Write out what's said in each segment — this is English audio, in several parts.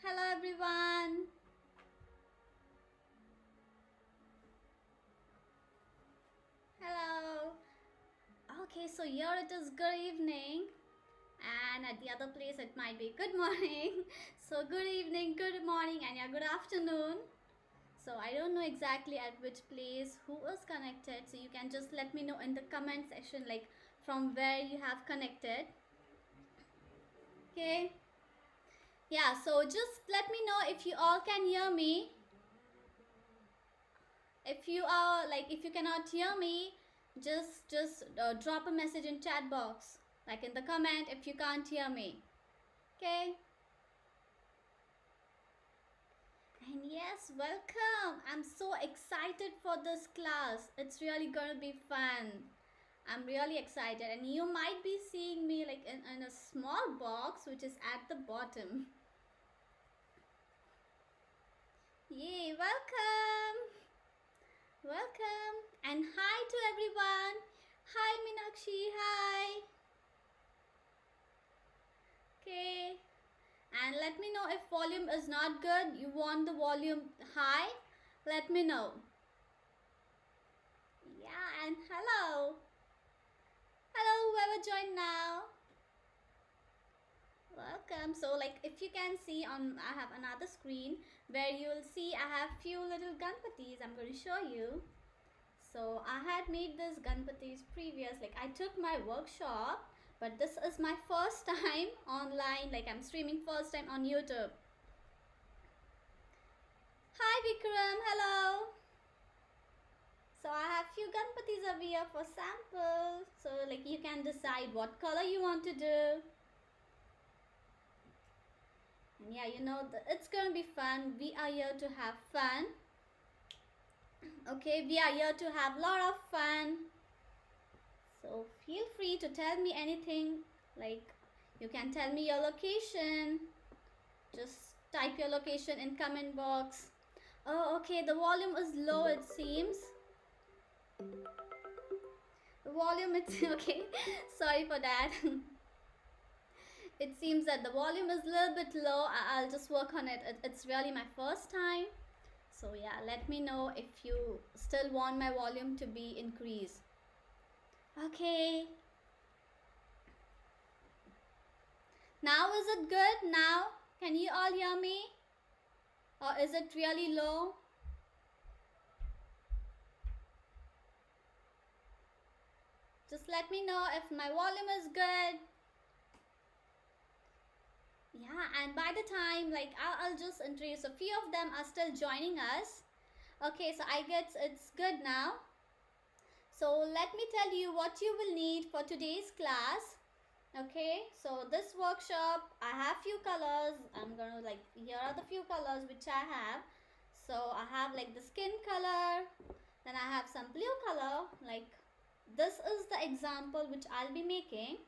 Hello everyone. Hello. Okay, so here it is good evening, and at the other place it might be good morning. So good evening, good morning, and yeah, good afternoon. So I don't know exactly at which place who is connected. So you can just let me know in the comment section, like from where you have connected. Okay. Yeah. So just let me know if you all can hear me. If you are like, if you cannot hear me, just drop a message in chat box, like in the comment, if you can't hear me. Okay. And yes, welcome. I'm so excited for this class. It's really gonna be fun. I'm really excited, and you might be seeing me like in a small box which is at the bottom. Yay, welcome. Welcome. And hi to everyone. Hi Minakshi, hi. Okay. And let me know if volume is not good. You want the volume high? Let me know. Yeah, and hello. Hello, whoever joined now. Welcome. So like if you can see on, I have another screen where you'll see I have few little ganpatis. I'm going to show you. So I had made this ganpatis previous, like I took my workshop, but this is my first time online, like I'm streaming first time on YouTube. Hi Vikram, hello. So I have few ganpatis over here for sample. So like you can decide what color you want to do. And yeah, you know, it's gonna be fun. We are here to have fun. Okay, we are here to have lot of fun. So feel free to tell me anything. Like you can tell me your location. Just type your location in comment box. Oh, okay, the volume is low it seems. The volume it's okay. Sorry for that. It seems that the volume is a little bit low. I'll just work on it. It's really my first time. So yeah, let me know if you still want my volume to be increased. Okay. Now is it good? Now? Can you all hear me? Or is it really low? Just let me know if my volume is good. Yeah, and by the time, like, I'll just introduce, a few of them are still joining us. Okay, so I guess it's good now. So let me tell you what you will need for today's class. Okay, so this workshop, I have few colors. I'm gonna like, here are the few colors which I have. So I have like the skin color, then I have some blue color. Like this is the example which I'll be making.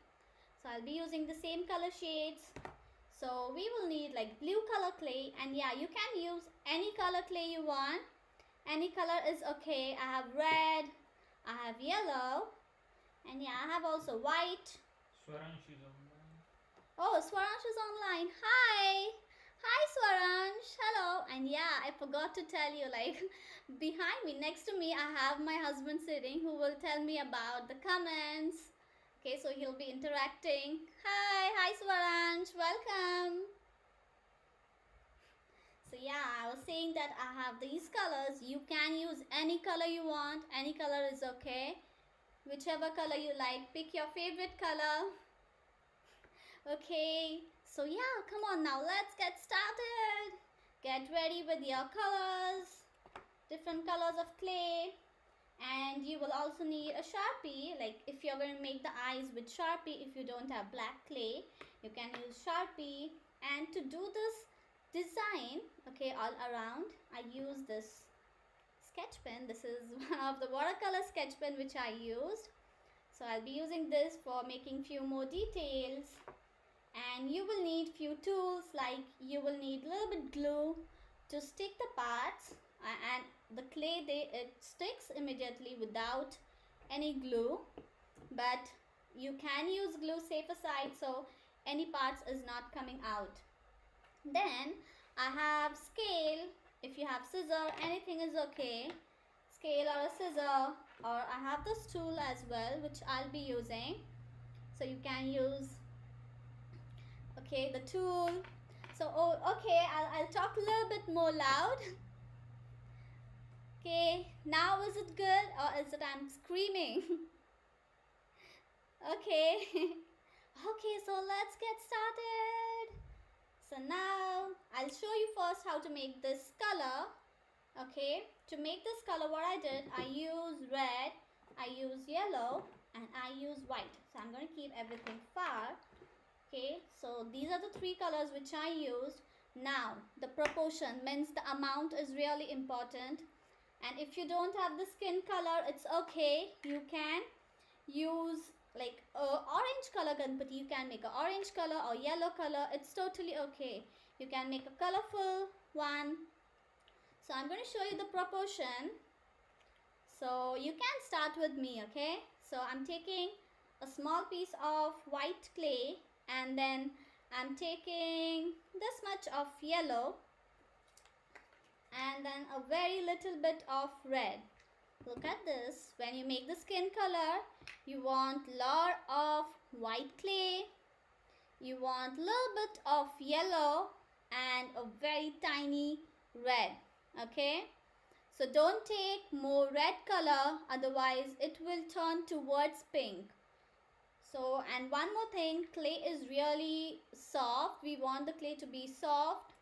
So I'll be using the same color shades. So we will need like blue color clay, and yeah, you can use any color clay you want. Any color is okay. I have red, I have yellow, and yeah, I have also white. Swaransh is online. Oh, Swaransh is online. Hi! Hi Swaransh! Hello! And yeah, I forgot to tell you, like, behind me, next to me, I have my husband sitting who will tell me about the comments. Okay, so he'll be interacting. Hi Swaransh, welcome. So yeah, I was saying that I have these colors. You can use any color you want. Any color is okay. Whichever color you like, pick your favorite color. Okay, so yeah, come on now, let's get started. Get ready with your colors, different colors of clay. And you will also need a Sharpie. Like if you're going to make the eyes with Sharpie, if you don't have black clay, you can use Sharpie. And to do this design, okay, all around, I use this sketch pen. This is one of the watercolor sketch pen which I used. So I'll be using this for making few more details. And you will need few tools, like you will need a little bit glue to stick the parts, and the clay, it sticks immediately without any glue, but you can use glue safe aside so any parts is not coming out. Then I have scale. If you have scissor, anything is okay. Scale or a scissor, or I have this tool as well, which I'll be using. So you can use, okay, the tool. So, oh, okay, I'll talk a little bit more loud. Okay, now is it good or is it I'm screaming? Okay. Okay, so let's get started. So now I'll show you first how to make this color. Okay, to make this color, what I did, I use red, I use yellow, and I use white. So I'm going to keep everything far. Okay, so these are the three colors which I used. Now the proportion means the amount is really important. And if you don't have the skin color, it's okay. You can use like orange color ganpati. You can make an orange color or yellow color. It's totally okay. You can make a colorful one. So I'm going to show you the proportion. So you can start with me, okay? So I'm taking a small piece of white clay, and then I'm taking this much of yellow, and then a very little bit of red. Look at this. When you make the skin color, you want lot of white clay, you want little bit of yellow, and a very tiny red. Okay, so don't take more red color, otherwise it will turn towards pink. So, and one more thing, clay is really soft. We want the clay to be soft.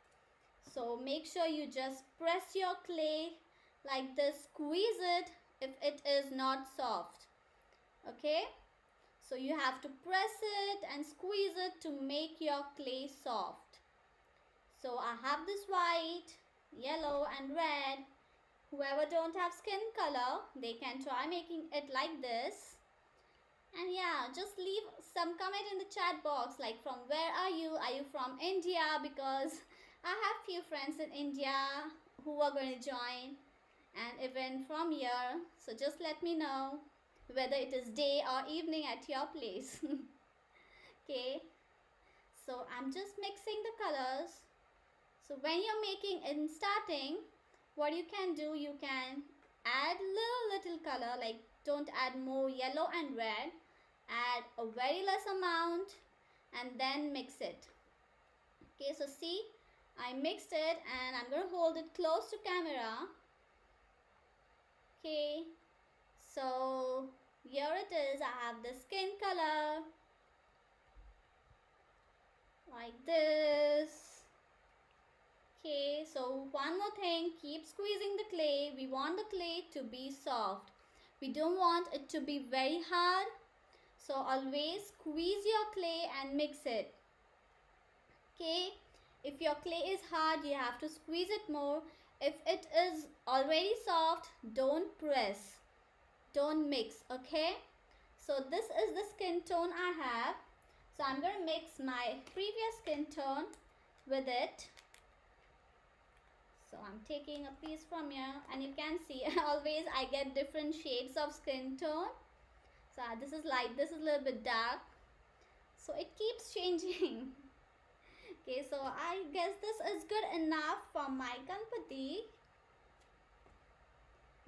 So make sure you just press your clay like this, squeeze it if it is not soft. Okay, so you have to press it and squeeze it to make your clay soft. So I have this white, yellow and red. Whoever don't have skin color, they can try making it like this. And yeah, just leave some comment in the chat box, like from where are you? Are you from India? Because I have few friends in India who are going to join, and even from here. So just let me know whether it is day or evening at your place. Okay, so I'm just mixing the colors. So when you're making in starting, what you can do, you can add little color, like don't add more yellow and red, add a very less amount and then mix it. Okay, so see, I mixed it and I'm going to hold it close to camera. Okay, so here it is. I have the skin color like this. Okay, so one more thing, keep squeezing the clay. We want the clay to be soft. We don't want it to be very hard. So always squeeze your clay and mix it. Okay, if your clay is hard, you have to squeeze it more. If it is already soft, don't press, don't mix. Okay, so this is the skin tone I have. So I'm going to mix my previous skin tone with it. So I'm taking a piece from here, and you can see always I get different shades of skin tone. So this is light, this is a little bit dark. So it keeps changing. Okay, so I guess this is good enough for my ganpati.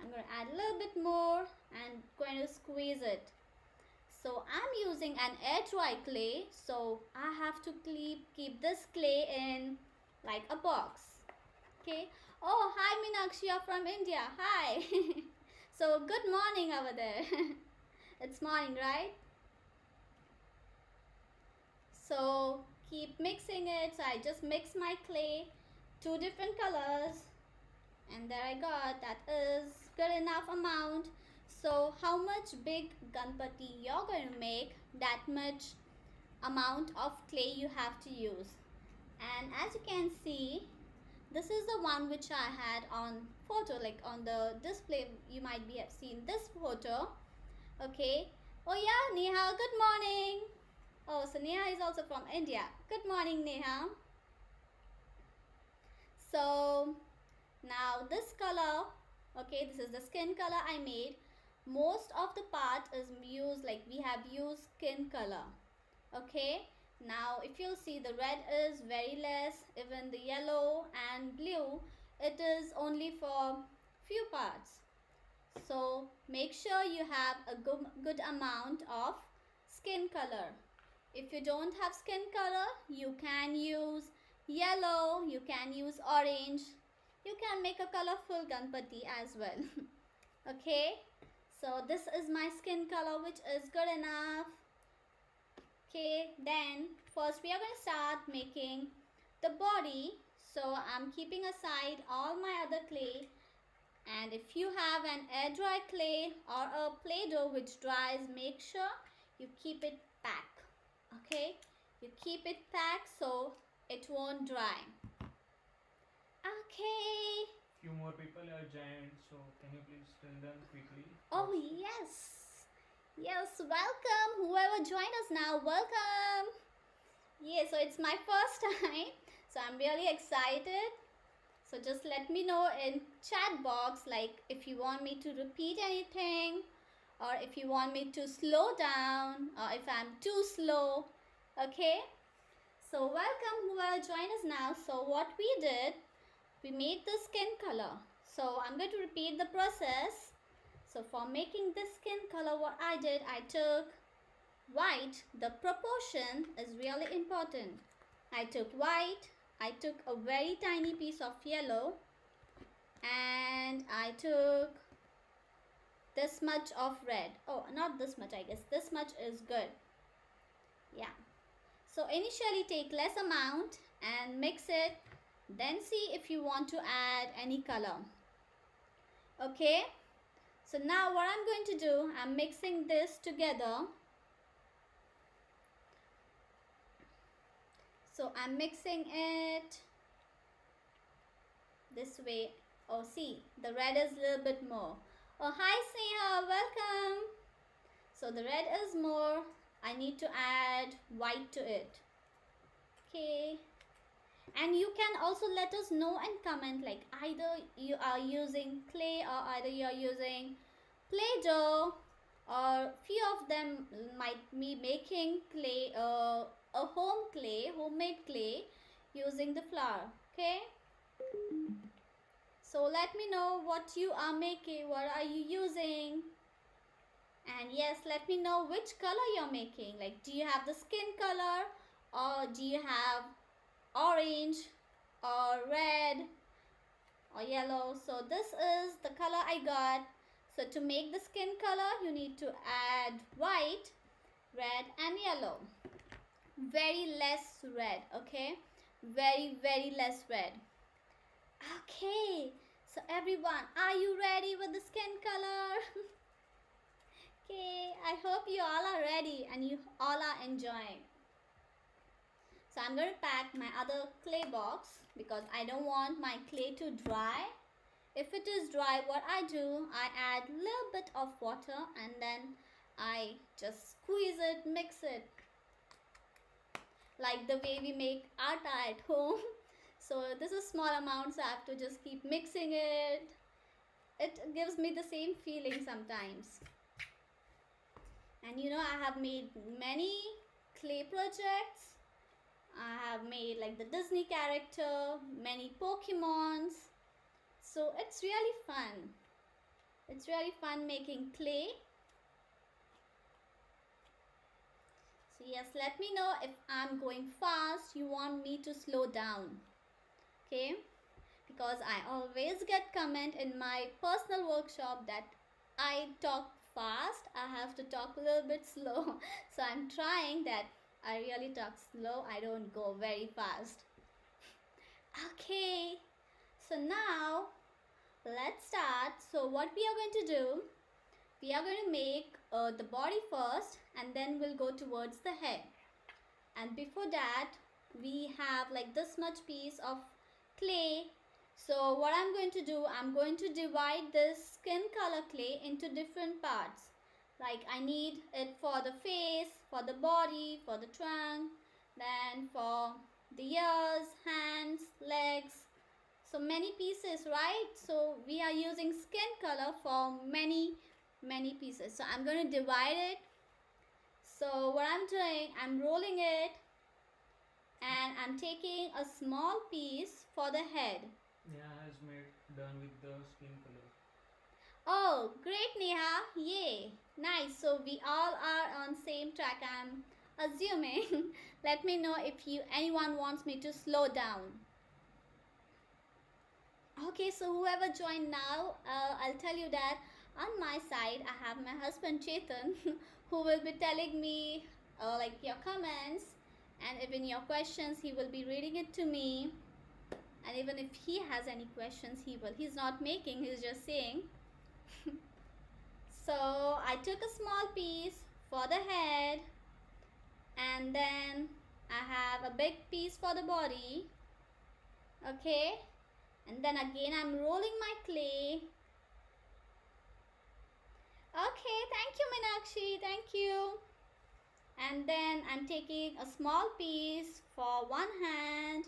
I'm going to add a little bit more and going to squeeze it. So I'm using an air dry clay. So I have to keep this clay in like a box. Okay. Oh, hi Meenakshi, you're from India. Hi. So good morning over there. It's morning, right? So keep mixing it. So I just mix my clay, 2 different colors, and there I got. That is good enough amount. So how much big ganpati you're going to make, that much amount of clay you have to use. And as you can see, this is the one which I had on photo, like on the display. You might be have seen this photo. Okay. Oh yeah, Neha, good morning. Oh, so Neha is also from India. Good morning, Neha. So now this color, okay, this is the skin color I made. Most of the part is used, like we have used skin color. Okay, Now if you'll see, the red is very less, even the yellow and blue, it is only for few parts. So make sure you have a good amount of skin color. If you don't have skin color, you can use yellow, you can use orange, you can make a colorful ganpati as well. Okay, so this is my skin color, which is good enough. Okay, then first we are going to start making the body. So I'm keeping aside all my other clay, and if you have an air dry clay or a play-doh which dries, make sure you keep it packed. Okay, you keep it packed so it won't dry. Okay. Few more people are giant, so can you please tell them quickly? Oh yes, yes, welcome whoever joined us now, welcome. Yeah, so it's my first time, so I'm really excited. So just let me know in chat box, like if you want me to repeat anything, or if you want me to slow down, or if I'm too slow. Okay, so welcome whoever joined us now. So what we did, we made the skin color. So I'm going to repeat the process. So for making this skin color, what I did, I took white. The proportion is really important. I took white, I took a very tiny piece of yellow, and I took this much of red. Oh, not this much, I guess. This much is good. Yeah. So initially take less amount and mix it. Then see if you want to add any color. Okay. So now what I'm going to do, I'm mixing this together. So I'm mixing it this way. Oh, see, the red is a little bit more. Oh, hi Sneha, welcome. So the red is more. I need to add white to it. Okay. And you can also let us know and comment, like either you are using clay or either you are using play-doh, or few of them might be making clay, a homemade clay using the flour. Okay, so let me know what you are making, what are you using, and yes, let me know which color you're making. Like, do you have the skin color, or do you have orange or red or yellow? So this is the color I got. So to make the skin color, you need to add white, red and yellow. Very less red, okay? Very less red. Okay, so everyone, are you ready with the skin color? Okay, I hope you all are ready and you all are enjoying. So I'm going to pack my other clay box because I don't want my clay to dry. If it is dry, what I do, I add a little bit of water and then I just squeeze it, mix it. Like the way we make atta at home. So this is small amounts, I have to just keep mixing it. It gives me the same feeling sometimes. And you know, I have made many clay projects. I have made like the Disney character, many Pokemons. So it's really fun. It's really fun making clay. So yes, let me know if I'm going fast, you want me to slow down. Okay? Because I always get comment in my personal workshop that I talk fast. I have to talk a little bit slow. So I'm trying that I really talk slow. I don't go very fast. Okay. So now let's start. So what we are going to do, we are going to make the body first and then we'll go towards the head. And before that, we have like this much piece of clay. So what I'm going to do, I'm going to divide this skin color clay into different parts. Like I need it for the face, for the body, for the trunk, then for the ears, hands, legs. So many pieces, right? So we are using skin color for many pieces. So I'm going to divide it. So what I'm doing, I'm rolling it And I'm taking a small piece for the head. Neha has made done with the skin color. Oh, great Neha. Yay. Nice. So we all are on same track, I'm assuming. Let me know if anyone wants me to slow down. Okay, so whoever joined now, I'll tell you that on my side I have my husband Chetan who will be telling me like your comments, and even your questions he will be reading it to me, and even if he has any questions he's not making, he's just saying. So I took a small piece for the head, and then I have a big piece for the body. Okay, and then again I'm rolling my clay. Okay, thank you Meenakshi, thank you. And then I'm taking a small piece for one hand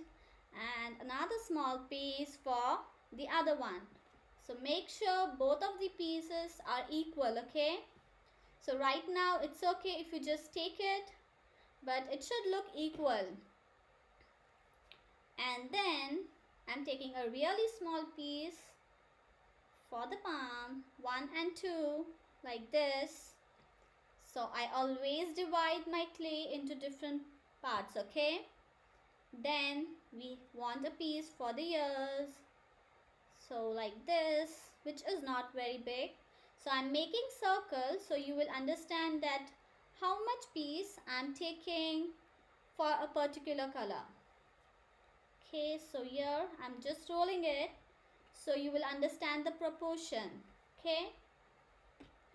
and another small piece for the other one. So make sure both of the pieces are equal, okay? So right now it's okay if you just take it, but it should look equal. And then I'm taking a really small piece for the palm, 1 and 2, like this. So I always divide my clay into different parts, okay? Then we want a piece for the ears. So like this, which is not very big. So I'm making circles so you will understand that how much piece I'm taking for a particular color. Okay, so here I'm just rolling it so you will understand the proportion. Okay,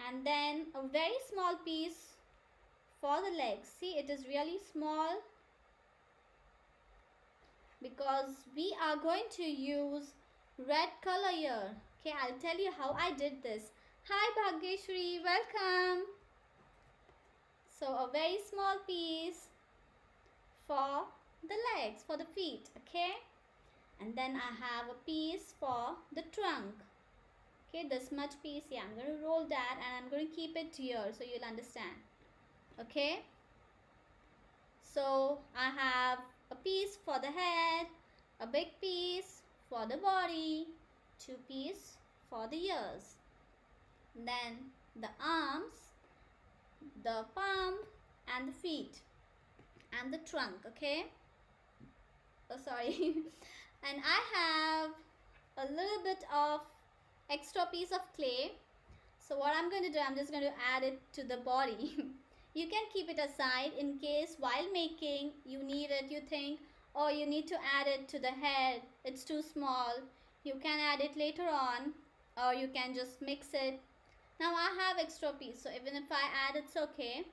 and then a very small piece for the legs. See, it is really small because we are going to use red color here. Okay, I'll tell you how I did this. Hi Bhagyeshri, welcome. So a very small piece for the legs, for the feet, okay? And then I have a piece for the trunk. Okay, this much piece, yeah, I'm going to roll that and I'm going to keep it here so you'll understand. Okay? So I have a piece for the head, a big piece for the body, 2 pieces for the ears. Then the arms, the palm and the feet and the trunk, okay? Oh, sorry. And I have a little bit of extra piece of clay. So what I'm going to do, I'm just going to add it to the body. You can keep it aside in case while making you need it, you think, oh, you need to add it to the head, it's too small. You can add it later on, or you can just mix it. Now I have extra piece, so even if I add, it's okay.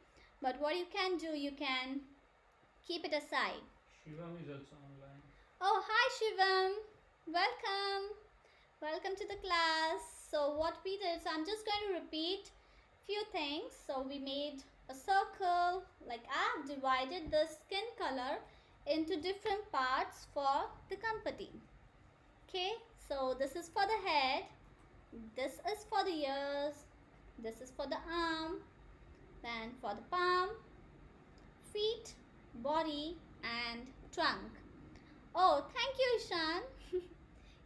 But what you can do, you can keep it aside. Shivam is also online. Oh, hi Shivam. Welcome. Welcome to the class. So what we did, so I'm just going to repeat few things. So we made a circle, like I have divided the skin color into different parts for the ganpati. Okay, so this is for the head, this is for the ears, this is for the arm, then for the palm, feet, body and trunk. Oh, thank you Ishan.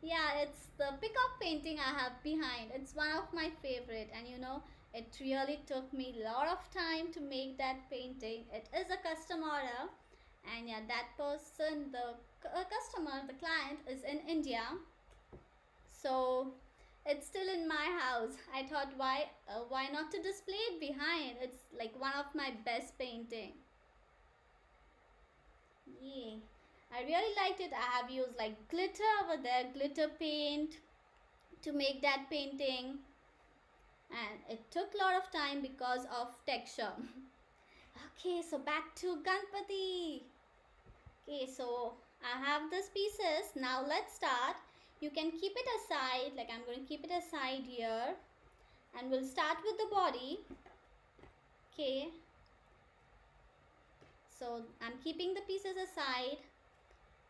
Yeah, it's the peacock painting I have behind. It's one of my favorite, and you know, it really took me a lot of time to make that painting. It is a custom order, and yeah, that person, the customer, the client is in India. So it's still in my house. I thought why not to display it behind? It's like one of my best painting. Yeah, I really liked it. I have used like glitter over there, glitter paint to make that painting, and it took a lot of time because of texture. Okay, so back to Ganpati. Okay, so I have these pieces. Now let's start. You can keep it aside, like I'm going to keep it aside here, and we'll start with the body. Okay, so I'm keeping the pieces aside,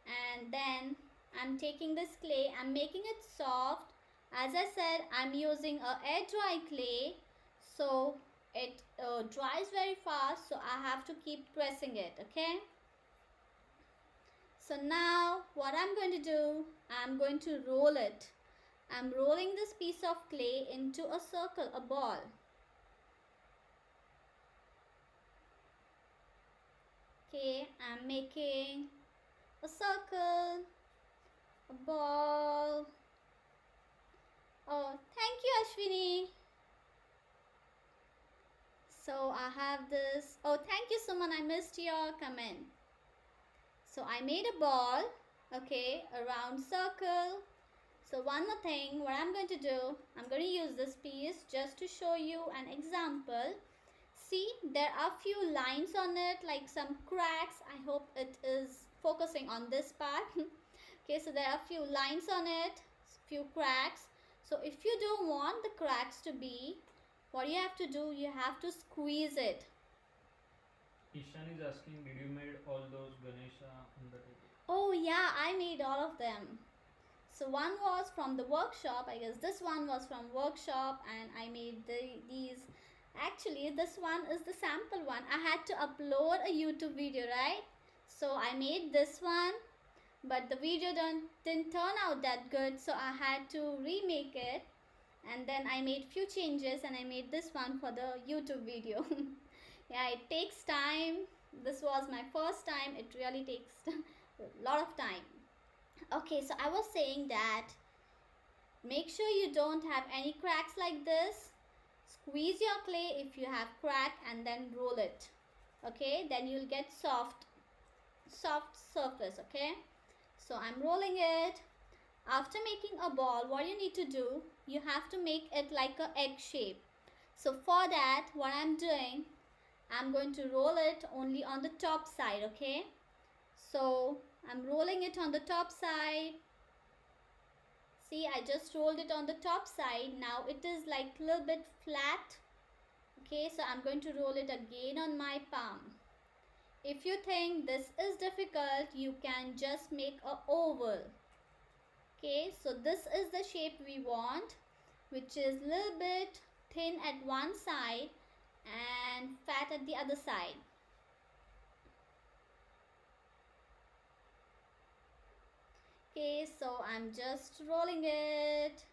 and then I'm taking this clay, I'm making it soft. As I said, I'm using a air dry clay, so it dries very fast, so I have to keep pressing it. Okay, So now what I'm going to do, I'm going to roll it. I'm rolling this piece of clay into a circle, a ball. Okay, I'm making a circle, a ball. Oh, thank you, Ashwini. So I have this. Oh, thank you, Suman. I missed your comment. So I made a ball, okay, a round circle. So one more thing, what I'm going to do, I'm going to use this piece just to show you an example. See, there are few lines on it, like some cracks. I hope it is focusing on this part. Okay, so there are few lines on it, few cracks. So if you don't want the cracks to be, what you have to do, you have to squeeze it. Ishan is asking, did you made all those Ganesha on the table? Oh yeah, I made all of them. So one was from the workshop. I guess this one was from workshop, and I made these. Actually, this one is the sample one. I had to upload a YouTube video, right? So I made this one, but the video didn't turn out that good, so I had to remake it. And then I made few changes, and I made this one for the YouTube video. Yeah, it takes time. This was my first time. It really takes a lot of time. Okay, so I was saying that make sure you don't have any cracks like this. Squeeze your clay if you have crack, and then roll it. Okay, then you'll get soft surface. Okay, so I'm rolling it. After making a ball, what you need to do, you have to make it like a egg shape. So for that, what I'm doing, I'm going to roll it only on the top side. Okay, so I'm rolling it on the top side. See, I just rolled it on the top side. Now it is like a little bit flat. Okay, so I'm going to roll it again on my palm. If you think this is difficult, you can just make a oval. Okay, so this is the shape we want, which is a little bit thin at one side and fat at the other side. Okay, so I'm just rolling it.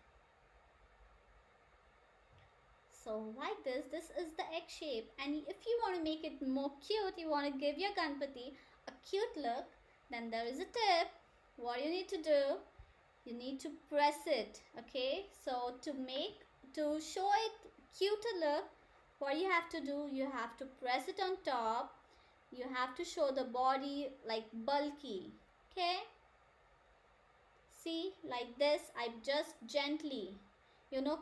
So like this is the egg shape, and if you want to make it more cute, you want to give your ganpati a cute look, then there is a tip. What you need to do, you need to press it. Okay, so to show it cuter look, what you have to do, you have to press it on top. You have to show the body like bulky. Okay, see, like this. I just gently,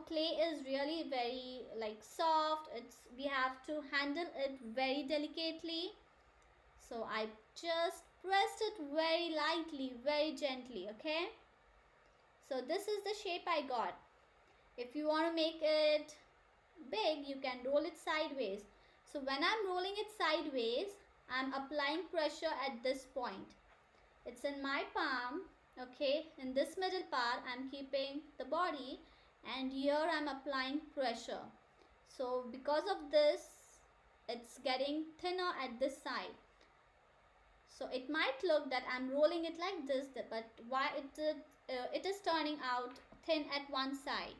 clay is really very like soft. We have to handle it very delicately. So I just pressed it very lightly, very gently. Okay, so this is the shape I got. If you want to make it big, you can roll it sideways. So when I'm rolling it sideways, I'm applying pressure at this point. It's in my palm. Okay, in this middle part I'm keeping the body, and here I'm applying pressure. So because of this, it's getting thinner at this side. So it might look that I'm rolling it like this, but why it is turning out thin at one side.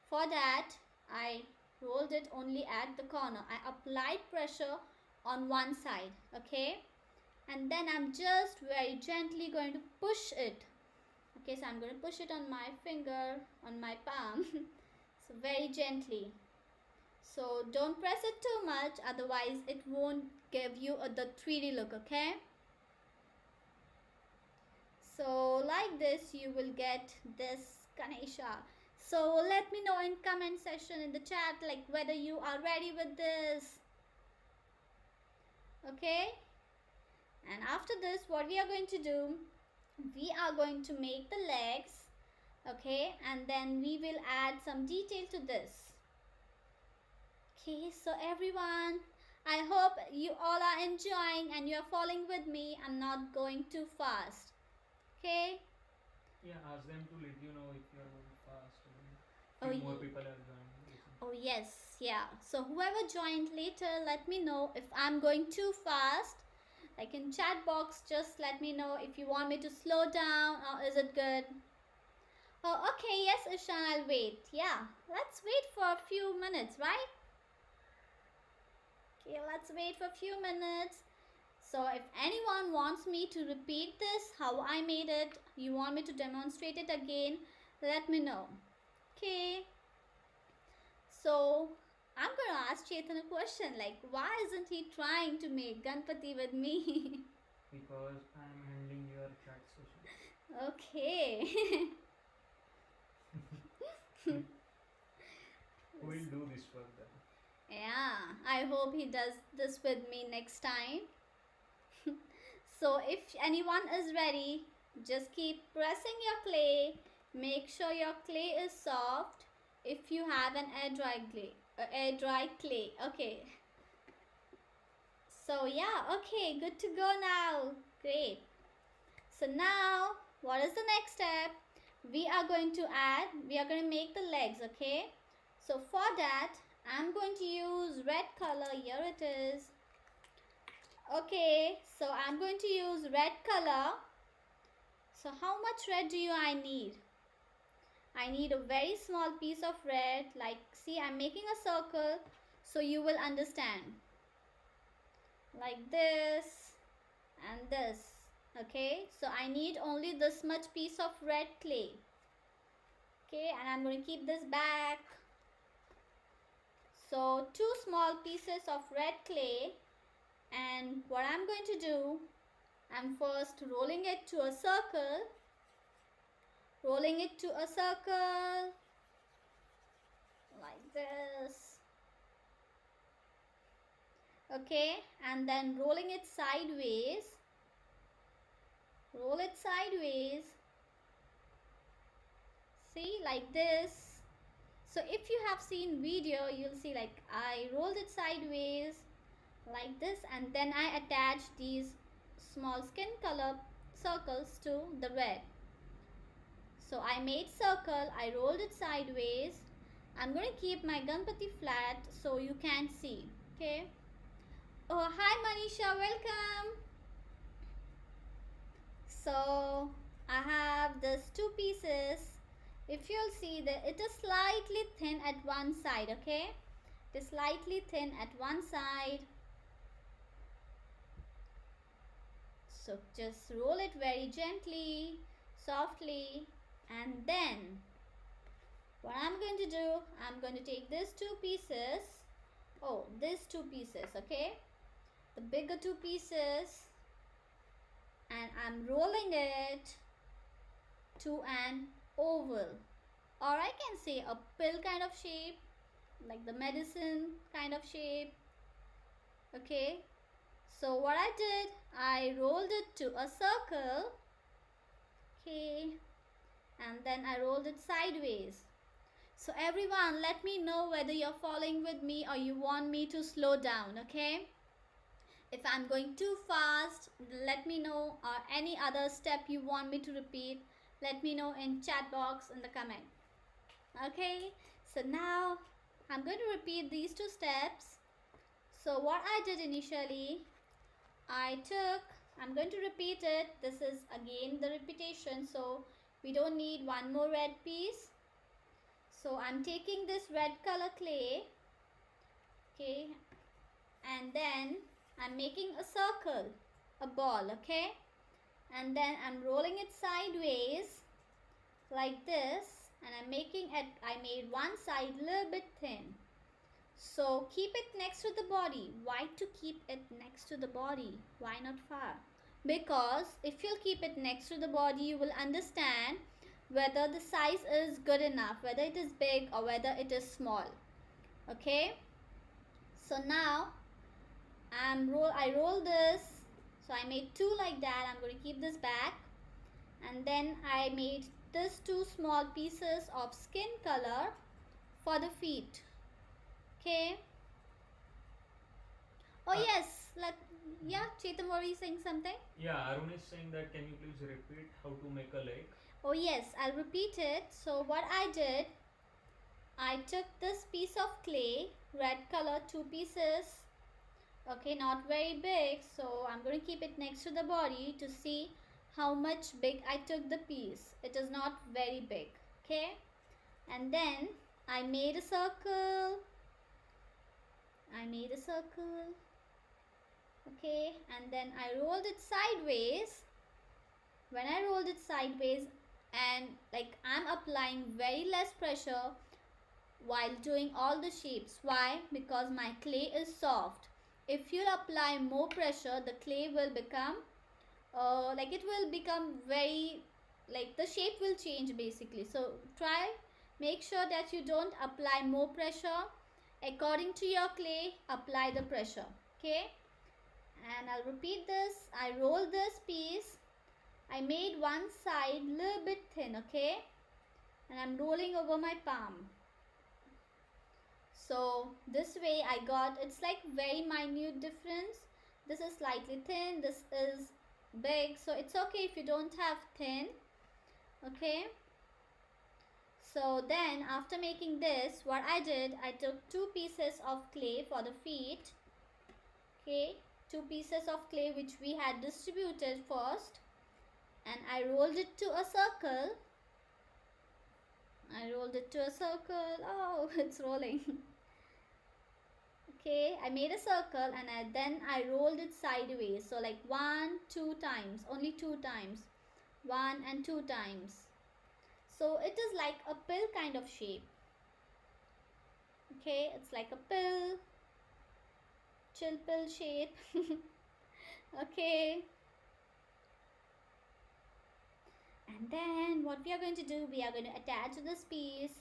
For that, I rolled it only at the corner. I applied pressure on one side. Okay, and then I'm just very gently going to push it. Okay, so I'm going to push it on my finger, on my palm. So very gently. So don't press it too much, otherwise it won't give you the 3D look. Okay, so like this you will get this Ganesha. So let me know in comment section in the chat like whether you are ready with this. Okay, and after this, what we are going to do, we are going to make the legs. Okay, and then we will add some detail to this. Okay, so everyone, I hope you all are enjoying and you are following with me. I'm not going too fast. Okay, Yeah, ask them to let you know if you are going fast. Oh, If more people are joining. oh yes, yeah. So whoever joined later, let me know if I'm going too fast. Like in chat box, just let me know if you want me to slow down or is it good. Oh, okay, yes, Ishan, I'll wait. Yeah, let's wait for a few minutes, right? Okay, let's wait for a few minutes. So if anyone wants me to repeat this, how I made it, you want me to demonstrate it again, let me know. Okay. So I'm gonna ask Chetan a question like, why isn't he trying to make Ganpati with me? Because I am handling your chat session. Okay. Who will do this work then? Yeah, I hope he does this with me next time. So if anyone is ready, just keep pressing your clay. Make sure your clay is soft. If you have an air dry clay. Okay. So yeah, okay, good to go now. Great. So now, what is the next step? We are going to make the legs, okay? So for that, I'm going to use red color. Here it is. Okay, so I'm going to use red color. So how much red do I need? I need a very small piece of red. Like, see, I'm making a circle so you will understand. Like this and this. Okay, so I need only this much piece of red clay. Okay, and I'm going to keep this back. So 2 small pieces of red clay, and what I'm going to do, I'm first rolling it to a circle. Rolling it to a circle like this. Okay, and then rolling it sideways. Roll it sideways. See, like this. So if you have seen video, you'll see like I rolled it sideways like this, and then I attach these small skin color circles to the red. So I made circle, I rolled it sideways. I'm going to keep my Ganpati flat so you can't see. Okay. Oh, hi Manisha, welcome. So I have these 2 pieces. If you'll see that it is slightly thin at one side, okay? It is slightly thin at one side. So just roll it very gently, softly, and then what I'm going to do, I'm going to take these 2 pieces. Oh, these 2 pieces, okay? The bigger 2 pieces, and I'm rolling it to an oval, or I can say a pill kind of shape, like the medicine kind of shape. Okay, so what I did, I rolled it to a circle. Okay, and then I rolled it sideways. So everyone, let me know whether you're following with me or you want me to slow down. Okay, if I'm going too fast, let me know, or any other step you want me to repeat, let me know in chat box in the comment. Okay, so now I'm going to repeat these 2 steps. So what I did initially, I'm going to repeat it. This is again the repetition, so we don't need one more red piece. So I'm taking this red color clay, okay, and then I'm making a circle, a ball, okay, and then I'm rolling it sideways like this, and I made one side a little bit thin. So keep it next to the body. Why to keep it next to the body? Why not far? Because if you'll keep it next to the body, you will understand whether the size is good enough, whether it is big or whether it is small. Okay, so now I roll this. So I made 2 like that. I'm going to keep this back, and then I made these 2 small pieces of skin color for the feet. Okay. Oh yes, Chetan, were you saying something? Yeah, Arun is saying that can you please repeat how to make a leg? Oh yes, I'll repeat it. So what I did, I took this piece of clay, red color, 2 pieces. Okay, not very big, so I'm going to keep it next to the body to see how much big I took the piece. It is not very big. Okay, and then I made a circle. I made a circle. Okay, and then I rolled it sideways. When I rolled it sideways, and like I'm applying very less pressure while doing all the shapes. Why? Because my clay is soft. If you apply more pressure, the clay will become like it will become very, like the shape will change basically. So try, make sure that you don't apply more pressure. According to your clay, apply the pressure. Okay, and I'll repeat this. I roll this piece. I made one side little bit thin. Okay, and I'm rolling over my palm. So this way I got, it's like very minute difference. This is slightly thin, this is big, so it's okay if you don't have thin. Okay, so then after making this, what I did, I took 2 pieces of clay for the feet. Okay, 2 pieces of clay which we had distributed first, and I rolled it to a circle. I rolled it to a circle. Oh, it's rolling. Okay, I made a circle, and then I rolled it sideways. So like 1, 2 times, only 2 times. 1 and 2 times. So it is like a pill kind of shape. Okay, it's like a pill. Chill pill shape. Okay. And then what we are going to do, we are going to attach this piece.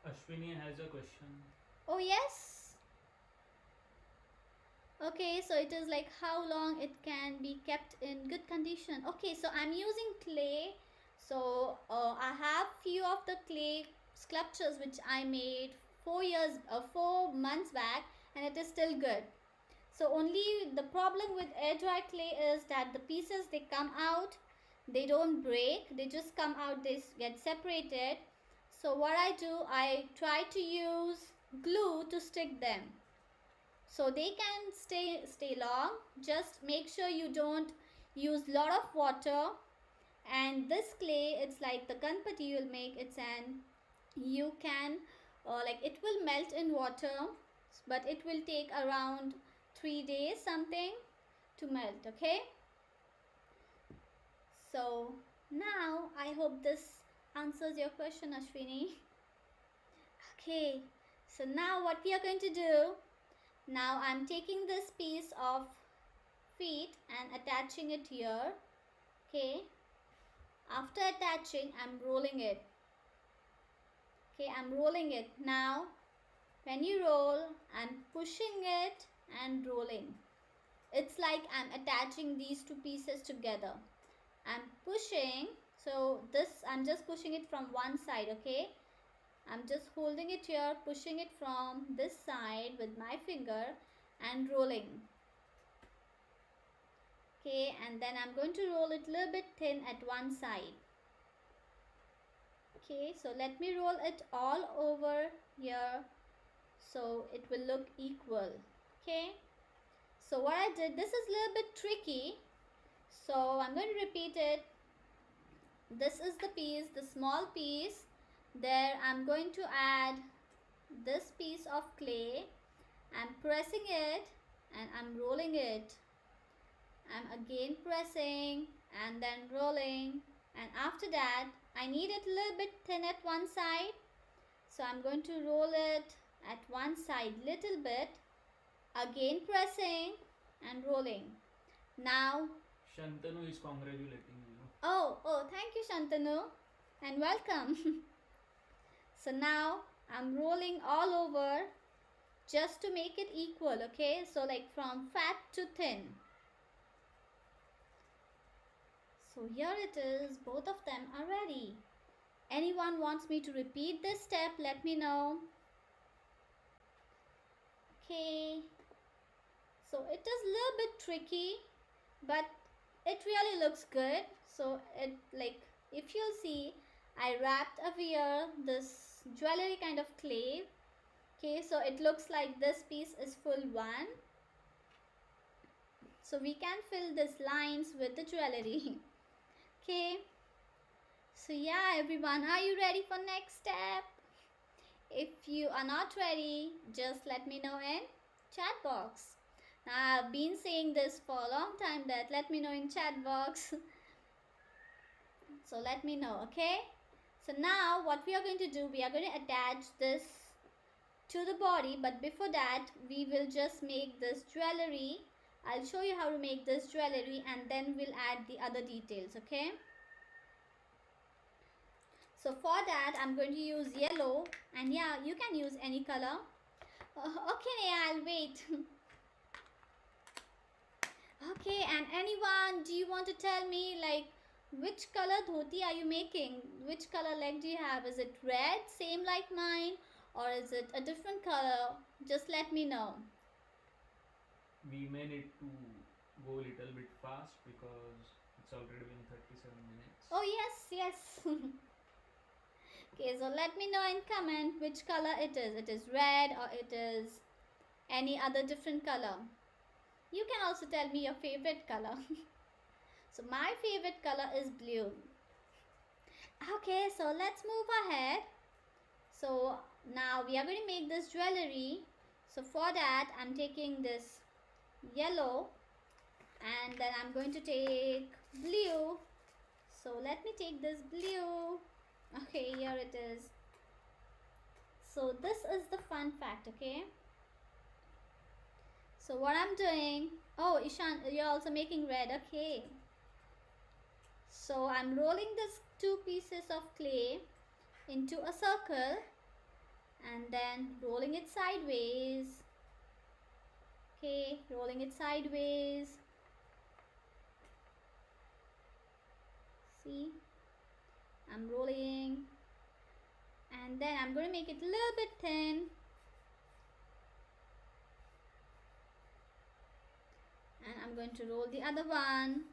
Ashwini has a question. Oh yes. Okay, so it is like how long it can be kept in good condition. Okay, so I'm using clay. So I have few of the clay sculptures which I made 4 months back, and it is still good. So only the problem with air dry clay is that the pieces, they come out, they don't break, they just come out, they get separated. So what I do, I try to use glue to stick them so they can stay long. Just make sure you don't use lot of water. And this clay, it's like the ganpati you'll make, it's an, you can like it will melt in water, but it will take around 3 days something to melt. Okay, so now I hope this answers your question, Ashwini. Okay, so now what we are going to do, now I'm taking this piece of feet and attaching it here. Okay, after attaching, I'm rolling it. Okay, I'm rolling it. Now when you roll, I'm pushing it and rolling. It's like I'm attaching these 2 pieces together. I'm pushing, so this, I'm just pushing it from one side. Okay, I'm just holding it here, pushing it from this side with my finger and rolling. Okay, and then I'm going to roll it a little bit thin at one side. Okay, so let me roll it all over here so it will look equal. Okay, so what I did, this is a little bit tricky, so I'm going to repeat it. This is the piece, the small piece. There I'm going to add this piece of clay. I'm pressing it and I'm rolling it. I'm again pressing and then rolling, and after that I need it a little bit thin at one side, so I'm going to roll it at one side little bit, again pressing and rolling. Now Shantanu is congratulating you. oh, thank you Shantanu, and welcome. So now I'm rolling all over just to make it equal. Okay, so like from fat to thin. So here it is, both of them are ready. Anyone wants me to repeat this step, let me know. Okay, so it is a little bit tricky, but it really looks good. So it, like, if you'll see, I wrapped over here this jewelry kind of clay, Okay, so it looks like this piece is full one. So we can fill these lines with the jewelry. Okay. So yeah, everyone, are you ready for next step? If you are not ready, just let me know in chat box. Now, I've been saying this for a long time that let me know in chat box. So let me know, okay? So now what we are going to do, we are going to attach this to the body, but before that we will just make this jewelry. I'll show you how to make this jewelry and then we'll add the other details, okay? So for that I'm going to use yellow, and yeah, you can use any color. Okay, I'll wait. Okay, and anyone, do you want to tell me like which color dhoti are you making? Which color leg do you have? Is it red, same like mine, or is it a different color? Just let me know. We may need to go a little bit fast because it's already been 37 minutes. Oh yes. Okay, so let me know in comment which color it is. It is red or it is any other different color. You can also tell me your favorite color. So my favorite color is blue. Okay, so let's move ahead. So now we are going to make this jewelry. So for that I'm taking this yellow and then I'm going to take blue. So let me take this blue. Okay, here it is. So this is the fun fact, okay? So what I'm doing, oh Ishan, you're also making red, okay. So I'm rolling this two pieces of clay into a circle and then rolling it sideways. Okay, rolling it sideways. See, I'm rolling and then I'm going to make it a little bit thin. And I'm going to roll the other one.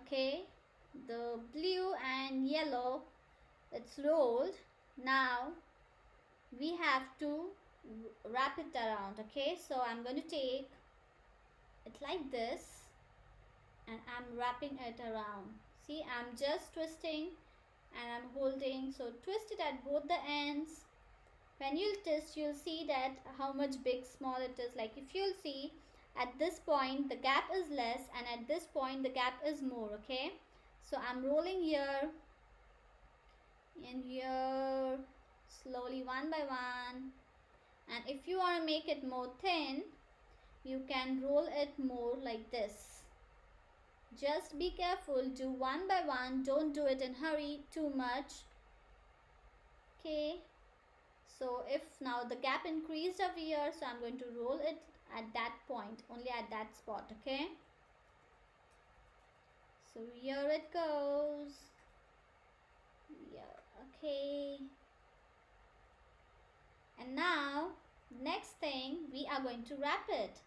Okay, the blue and yellow, it's rolled. Now we have to wrap it around. Okay, so I'm going to take it like this and I'm wrapping it around. See, I'm just twisting and I'm holding. So twist it at both the ends. When you'll twist, you'll see that how much big small it is. Like if you'll see, at this point the gap is less and at this point the gap is more, okay? So I'm rolling here and here slowly one by one, and if you want to make it more thin, you can roll it more like this. Just be careful, do one by one, don't do it in hurry too much. Okay, so if now the gap increased over here, so I'm going to roll it at that point, only at that spot, okay? So here it goes. Yeah, okay. And now next thing, we are going to wrap it.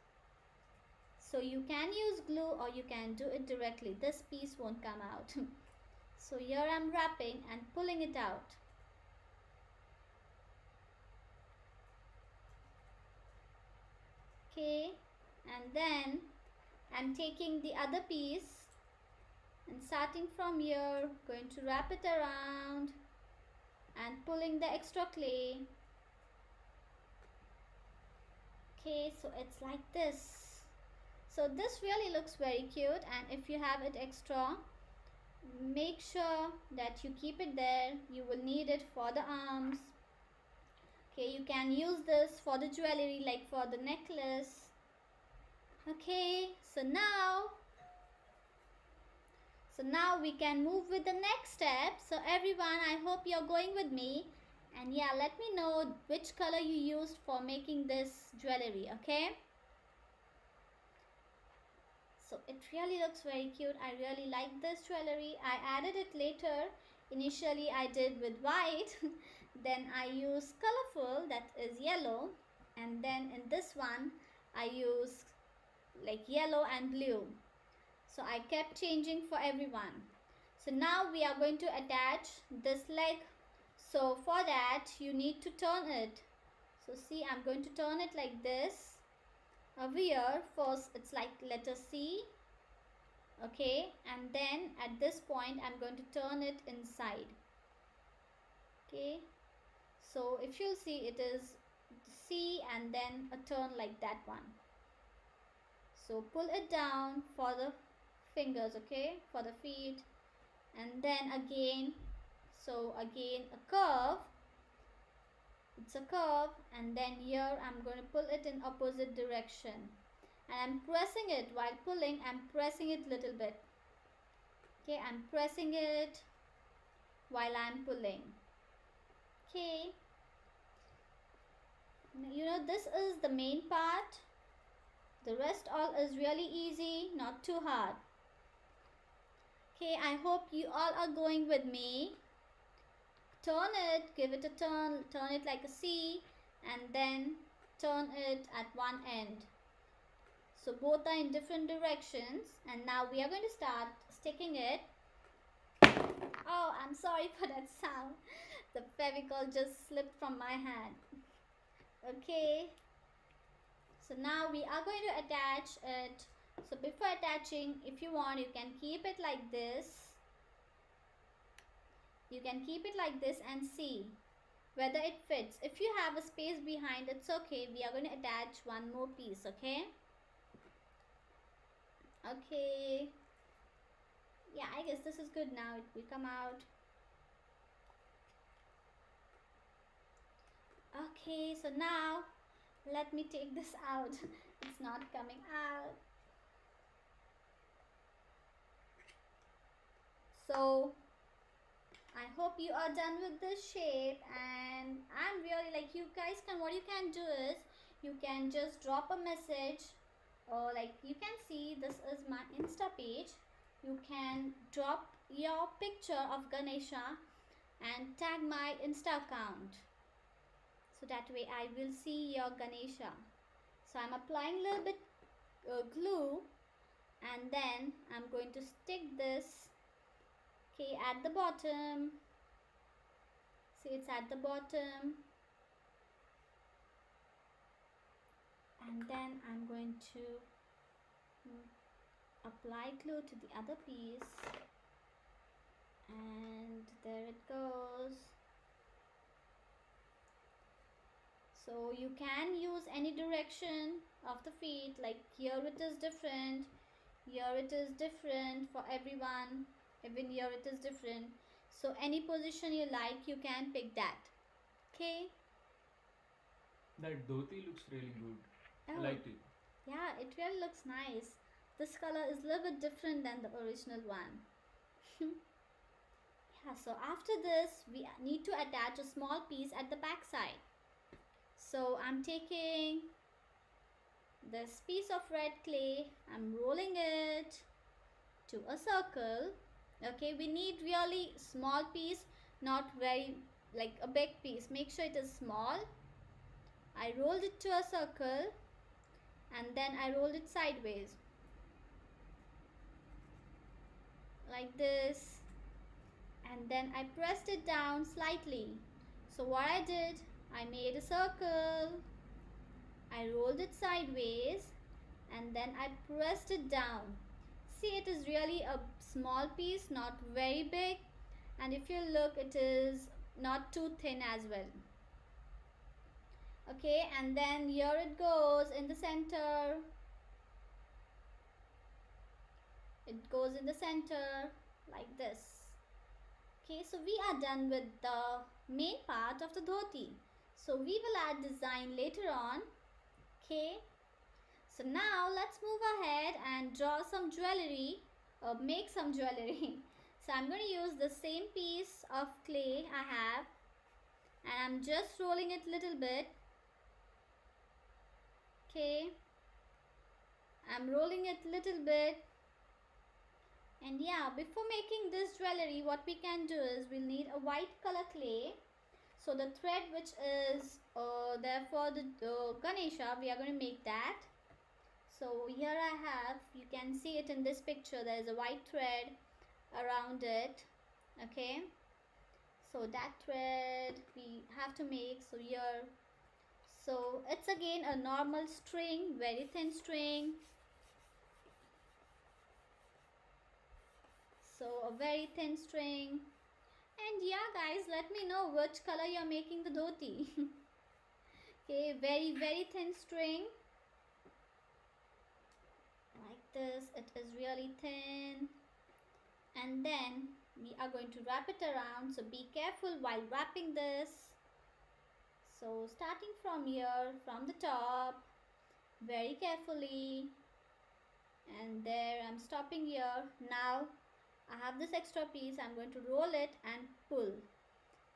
So you can use glue or you can do it directly. This piece won't come out. So here I'm wrapping and pulling it out. Okay, and then I'm taking the other piece and starting from here, going to wrap it around and pulling the extra clay. Okay, so it's like this. So this really looks very cute, and if you have it extra, make sure that you keep it there. You will need it for the arms. Okay, you can use this for the jewelry, like for the necklace. Okay, so now we can move with the next step. So everyone, I hope you're going with me, and yeah, let me know which color you used for making this jewelry, okay? So it really looks very cute. I really like this jewelry. I added it later. Initially I did with white, then I used colorful, that is yellow, and then in this one I used like yellow and blue. So I kept changing for everyone. So now we are going to attach this leg. So for that you need to turn it. So see, I'm going to turn it like this. Over here first it's like letter C, okay, and then at this point I'm going to turn it inside. Okay, so if you'll see, it is C and then a turn like that one. So pull it down for the fingers, okay, for the feet, and then again, so again a curve. It's a curve, and then here I'm going to pull it in opposite direction, and I'm pressing it. While pulling, I'm pressing it little bit. Okay, I'm pressing it while I'm pulling. Okay, you know, this is the main part. The rest all is really easy, not too hard. Okay, I hope you all are going with me. Turn it, give it a turn it like a C, and then turn it at one end. So both are in different directions, and now we are going to start sticking it. Oh, I'm sorry for that sound. The Fevicol just slipped from my hand. Okay, so now we are going to attach it. So before attaching, if you want, you can keep it like this. You can keep it like this and see whether it fits. If you have a space behind, it's okay. We are going to attach one more piece, okay? Okay. Yeah, I guess this is good now. It will come out. Okay, so now let me take this out. It's not coming out. So I hope you are done with this shape, and I'm really like, you guys can, what you can do is you can just drop a message, or like you can see this is my Insta page. You can drop your picture of Ganesha and tag my Insta account, so that way I will see your Ganesha. So I'm applying a little bit glue, and then I'm going to stick this, okay, at the bottom. See, it's at the bottom, and then I'm going to apply glue to the other piece, and there it goes. So you can use any direction of the feet, like here it is different, here it is different for everyone, even here it is different. So any position you like, you can pick that. Okay? That dhoti looks really good. Oh, I liked it. yeah, it really looks nice. This color is a little bit different than the original one. Yeah, so after this, we need to attach a small piece at the back side. So I'm taking this piece of red clay, I'm rolling it to a circle. Okay, we need really small piece, not very like a big piece. Make sure it is small. I rolled it to a circle, and then I rolled it sideways like this, and then I pressed it down slightly. So what I did, I made a circle, I rolled it sideways, and then I pressed it down. See, it is really a small piece, not very big, and if you look, it is not too thin as well. Okay, and then here it goes in the center. It goes in the center like this. Okay, so we are done with the main part of the dhoti. So we will add design later on. Okay, so now let's move ahead and draw some jewelry, or make some jewelry. So I'm going to use the same piece of clay I have, and I'm just rolling it little bit. Okay, I'm rolling it little bit. And yeah, before making this jewelry, what we can do is we'll need a white color clay. So the thread which is there for the Ganesha, we are going to make that. So here I have, you can see it in this picture, there is a white thread around it. Okay, So that thread we have to make, so here, so it's again a normal string, very thin string. So a very thin string. And yeah guys, let me know which color you're making the dhoti. Okay, very thin string. Like this, it is really thin. And then we are going to wrap it around, so be careful while wrapping this. So starting from here, from the top, very carefully, and there I'm stopping here. Now I have this extra piece, I'm going to roll it and pull.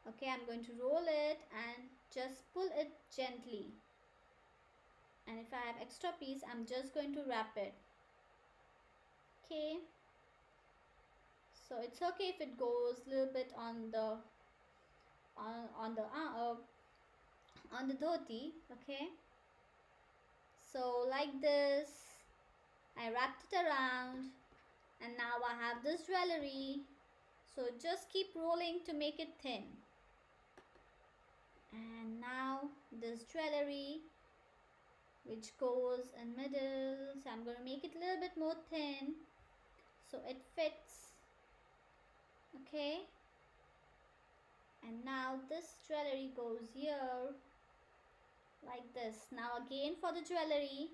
Okay, I'm going to roll it and just pull it gently. And if I have extra piece, I'm just going to wrap it. Okay, so it's okay if it goes a little bit on the on the dhoti. Okay, so like this I wrapped it around, and now I have this jewelry, so just keep rolling to make it thin. And now this jewelry which goes in middle, so I'm going to make it a little bit more thin so it fits. Okay, and now this jewelry goes here like this. Now again for the jewelry,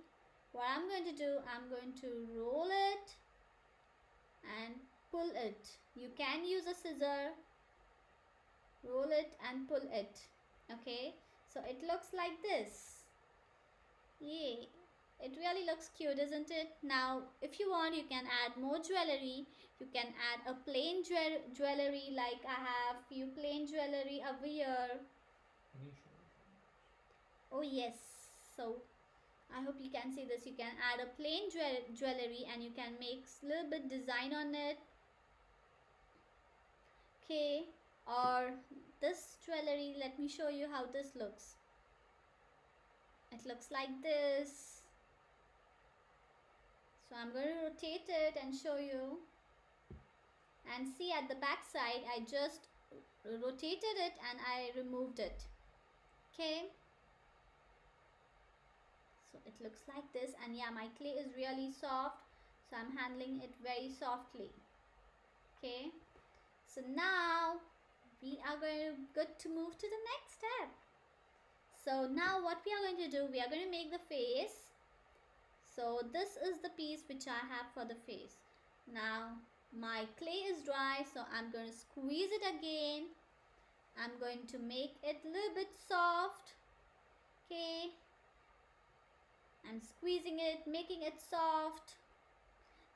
what I'm going to do, I'm going to roll it and pull it. You can use a scissor, roll it and pull it. Okay, so it looks like this. Yay, it really looks cute, isn't it? Now if you want, you can add more jewelry. You can add a plain jewelry, like I have few plain jewelry over here. Oh yes, so I hope you can see this. You can add a plain jewelry and you can make a little bit design on it. Okay, or this jewelry, let me show you how this looks. It looks like this. So I'm going to rotate it and show you. And see, at the back side, I just rotated it and I removed it. Okay, so it looks like this, and yeah, my clay is really soft, so I'm handling it very softly. Okay, so now we are good to move to the next step. So now what we are going to do, we are going to make the face. So this is the piece which I have for the face. Now my clay is dry, so I'm going to squeeze it again. I'm going to make it a little bit soft. Okay, I'm squeezing it, making it soft.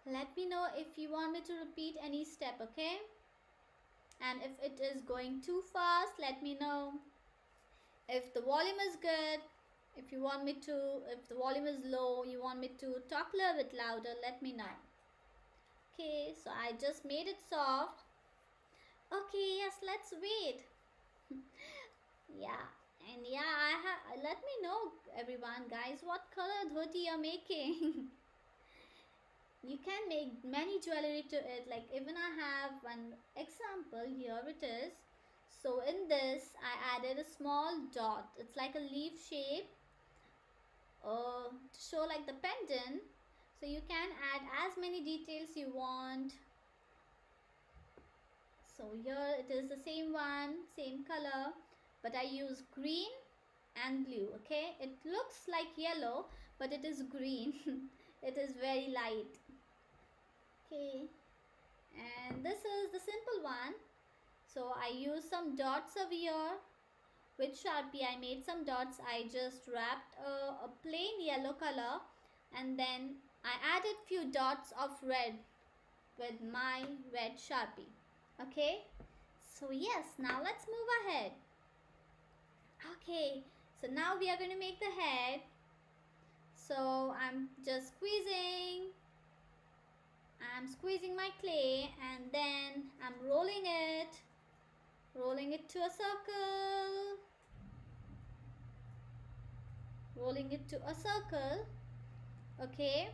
Let me know if you want me to repeat any step, okay? And if it is going too fast, let me know. If the volume is good, if you want me to, if the volume is low, you want me to talk a little bit louder, let me know. Okay, so I just made it soft. Okay, yes, let's wait. Yeah, and yeah, let me know, everyone, guys, what color dhoti you're making. You can make many jewelry to it. Like even I have one example, here it is. So in this I added a small dot. It's like a leaf shape to show like the pendant. So you can add as many details you want. So here it is the same one, same color, but I use green and blue. Okay, it looks like yellow, but it is green. It is very light. Okay, and this is the simple one. So I use some dots over here. With Sharpie I made some dots. I just wrapped a plain yellow color, and then I added few dots of red with my red Sharpie. Okay, so yes, now let's move ahead. Okay, so now we are going to make the head. So I'm just squeezing my clay, and then I'm rolling it to a circle, okay,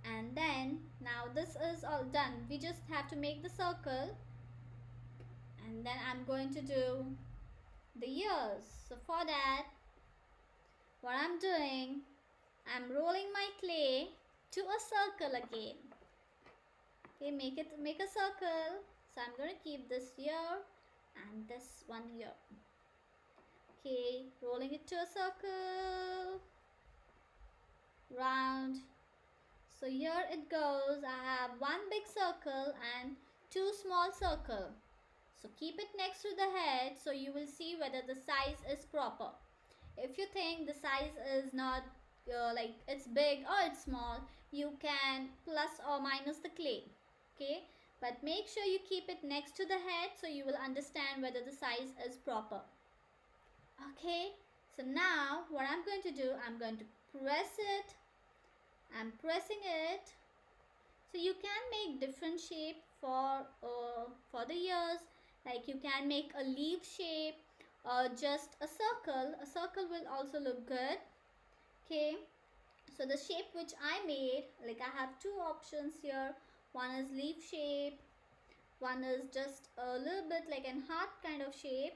and then now this is all done. We just have to make the circle, and And then I'm going to do the ears. So for that, what I'm doing, I'm rolling my clay to a circle again. Okay, make a circle. So I'm going to keep this here and this one here. Okay, rolling it to a circle, round. So here it goes. I have one big circle and two small circle. So keep it next to the head so you will see whether the size is proper. If you think the size is not like it's big or it's small, you can plus or minus the clay. Okay, but make sure you keep it next to the head so you will understand whether the size is proper. Okay, so now what I'm going to do, I'm going to press it. I'm pressing it. So you can make different shape for the ears. Like you can make a leaf shape or just a circle. A circle will also look good. Okay, so the shape which I made, like I have two options here. One is leaf shape, one is just a little bit like an heart kind of shape.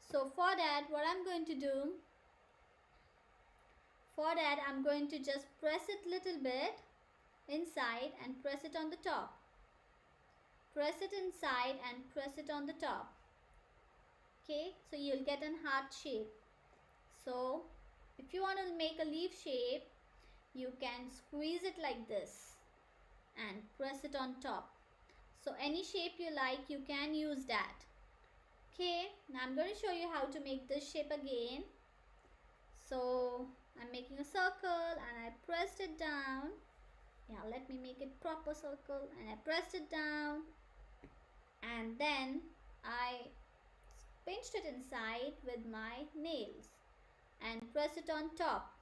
So for that, what I'm going to do, I'm going to just press it little bit inside and press it on the top. Press it inside and press it on the top. Okay, so you'll get an heart shape. So if you want to make a leaf shape, you can squeeze it like this and press it on top. So any shape you like, you can use that. Okay, now I'm going to show you how to make this shape again. So I'm making a circle and I pressed it down. Yeah, let me make it proper circle, and I pressed it down and then I pinched it inside with my nails and press it on top.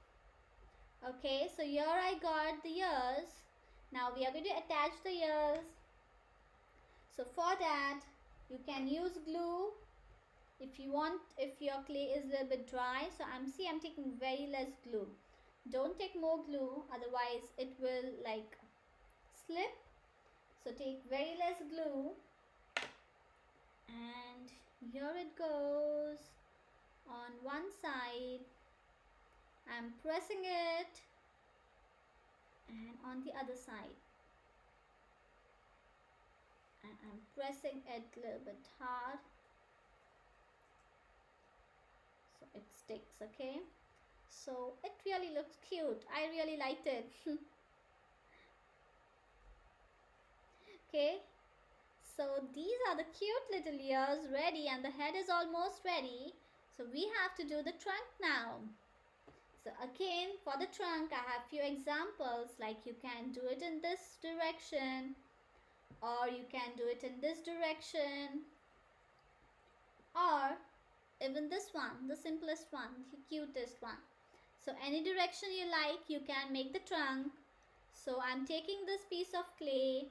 Okay, so here I got the ears. Now we are going to attach the ears. So for that, you can use glue if you want, if your clay is a little bit dry. So I'm taking very less glue. Don't take more glue, otherwise it will like slip. So take very less glue, and here it goes on one side. I'm pressing it, and on the other side, and I'm pressing it a little bit hard so it sticks. Okay, so it really looks cute. I really liked it. Okay, so these are the cute little ears ready, and the head is almost ready. So we have to do the trunk now. So again, for the trunk, I have few examples, like you can do it in this direction, or you can do it in this direction, or even this one, the simplest one, the cutest one. So any direction you like, you can make the trunk. So I'm taking this piece of clay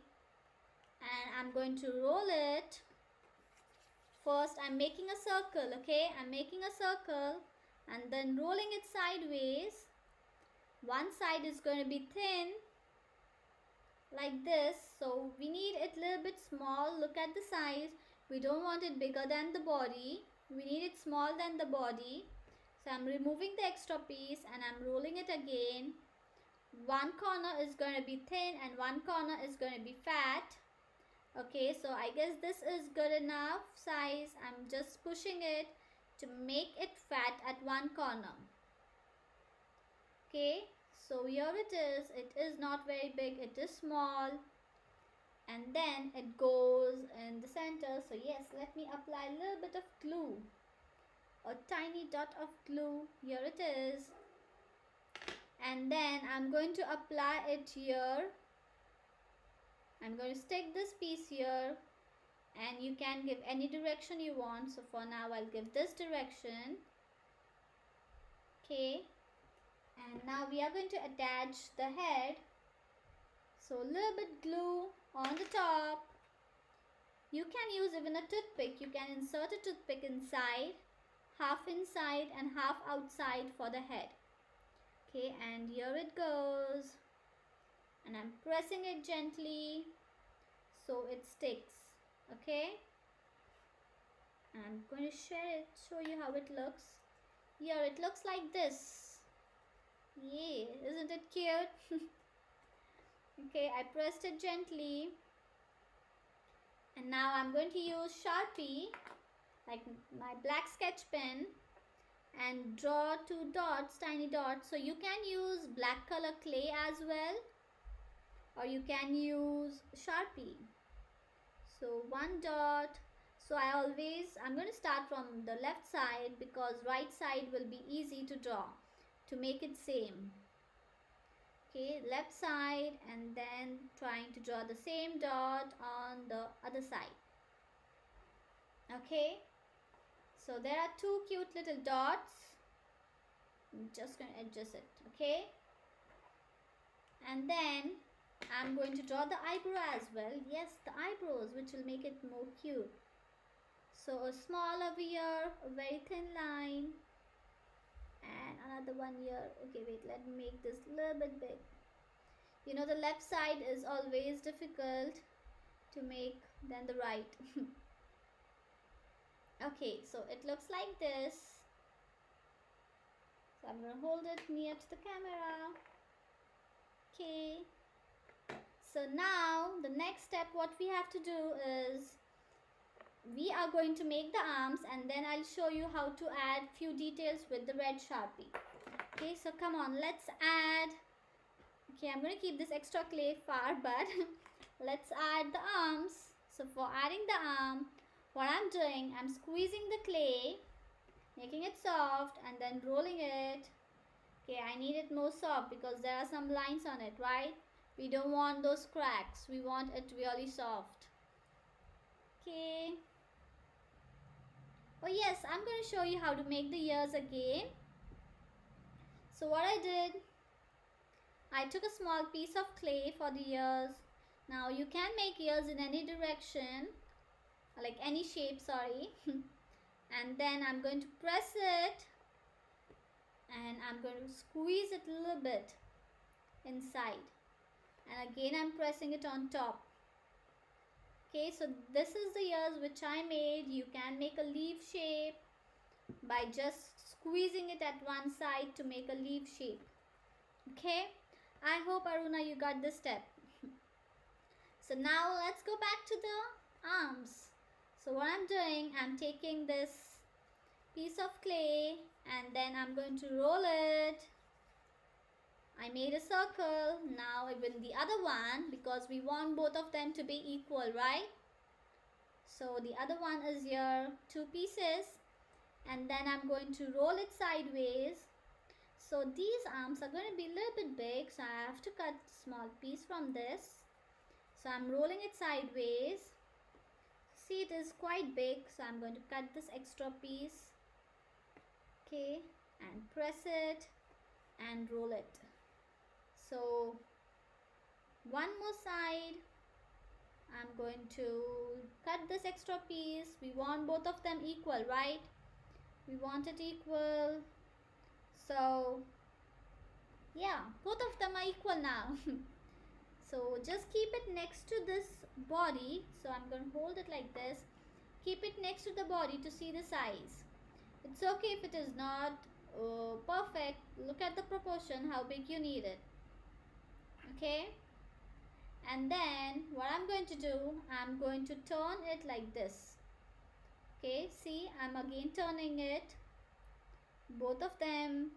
and I'm going to roll it. First I'm making a circle. Okay, I'm making a circle and then rolling it sideways. One side is going to be thin like this, so we need it a little bit small. Look at the size. We don't want it bigger than the body. We need it small than the body. So I'm removing the extra piece and I'm rolling it again. One corner is going to be thin and one corner is going to be fat. Okay, so I guess this is good enough size. I'm just pushing it to make it fat at one corner. Okay, so here it is. It is not very big, it is small, and then it goes in the center. So yes, let me apply a little bit of glue, a tiny dot of glue. Here it is, and then I'm going to apply it here. I'm going to stick this piece here, and you can give any direction you want. So for now I'll give this direction. Okay, and now we are going to attach the head. So a little bit glue on the top. You can use even a toothpick. You can insert a toothpick inside and half outside for the head. Okay, and here it goes, and I'm pressing it gently so it sticks. Okay, I'm going to show you how it looks. Here it looks like this. Yeah, isn't it cute? Okay, I pressed it gently. And now I'm going to use Sharpie, like my black sketch pen, and draw 2 dots, tiny dots. So you can use black color clay as well, or you can use Sharpie. So 1 dot. So I'm going to start from the left side because right side will be easy to draw to make it same. Okay, left side, and then trying to draw the same dot on the other side. Okay, so there are 2 cute little dots. I'm just going to adjust it. Okay, and then I'm going to draw the eyebrow as well. Yes, the eyebrows, which will make it more cute. So a small over here, a very thin line, and another one here. Okay, wait, let me make this a little bit big. You know, the left side is always difficult to make than the right. Okay, so it looks like this. So I'm going to hold it near to the camera. Okay. So now the next step what we have to do is we are going to make the arms, and then I'll show you how to add few details with the red Sharpie. Okay, so come on, let's add. Okay, I'm going to keep this extra clay far, but let's add the arms. So for adding the arm, what I'm doing, I'm squeezing the clay, making it soft, and then rolling it. Okay, I need it more soft because there are some lines on it, right? We don't want those cracks. We want it really soft. Okay. Oh yes, I'm going to show you how to make the ears again. So what I did, I took a small piece of clay for the ears. Now you can make ears in any direction, like any shape, sorry. And then I'm going to press it, and I'm going to squeeze it a little bit inside, and again I'm pressing it on top. Okay, so this is the ears which I made. You can make a leaf shape by just squeezing it at one side to make a leaf shape. Okay, I hope Aruna you got this step. So now let's go back to the arms. So what I'm doing, I'm taking this piece of clay, and then I'm going to roll it. I made a circle. Now even the other one, because we want both of them to be equal, right? So the other one is here, 2 pieces, and then I'm going to roll it sideways. So these arms are going to be a little bit big, so I have to cut a small piece from this. So I'm rolling it sideways. See, it is quite big, so I'm going to cut this extra piece. Okay, and press it and roll it. So one more side, I'm going to cut this extra piece. We want both of them equal, right? We want it equal. So yeah, both of them are equal now. So just keep it next to this body. So I'm going to hold it like this. Keep it next to the body to see the size. It's okay if it is not perfect. Look at the proportion, how big you need it. Okay, and then what I'm going to do, I'm going to turn it like this. Okay, see, I'm again turning it. Both of them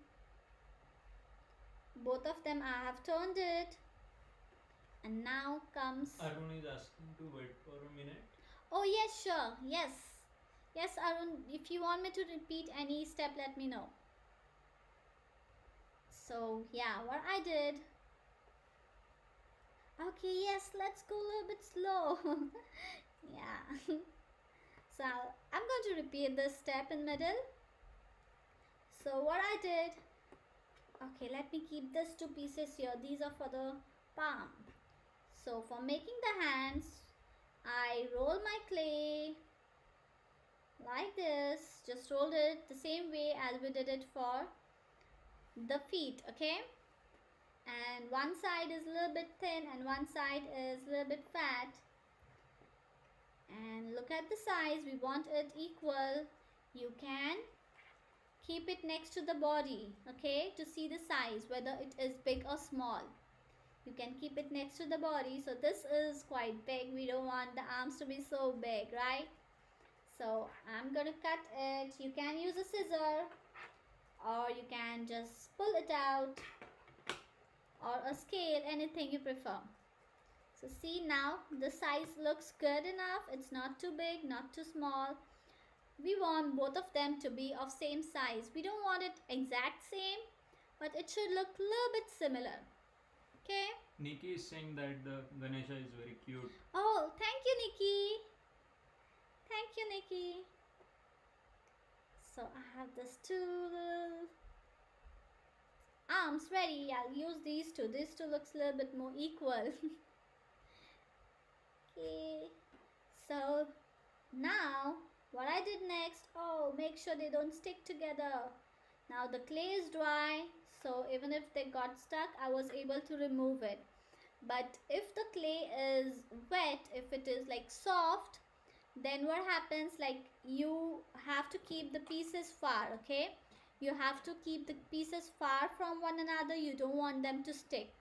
I have turned it. And now comes Arun is asking to wait for a minute. Oh yes, sure. Yes, Arun, if you want me to repeat any step, let me know. So yeah, what I did. Okay, yes, let's go a little bit slow. Yeah. So I'm going to repeat this step in middle. So what I did, okay, let me keep these 2 pieces here. These are for the palm. So for making the hands, I roll my clay like this. Just roll it the same way as we did it for the feet, okay? And one side is a little bit thin and one side is a little bit fat. And look at the size, we want it equal. You can keep it next to the body, okay, to see the size, whether it is big or small. You can keep it next to the body. So this is quite big, we don't want the arms to be so big, right? So I'm gonna cut it. You can use a scissor, or you can just pull it out, or a scale, anything you prefer. So see, now the size looks good enough. It's not too big, not too small. We want both of them to be of same size. We don't want it exact same, but it should look a little bit similar. Okay? Nikki is saying that the Ganesha is very cute. Oh, thank you, Nikki. Thank you, Nikki. So I have this two little arms ready. I'll use these two. These two looks a little bit more equal. Okay. So now what I did next, make sure they don't stick together. Now the clay is dry, so even if they got stuck, I was able to remove it. But if the clay is wet, if it is like soft, then what happens, like you have to keep the pieces far, okay? You have to keep the pieces far from one another. You don't want them to stick.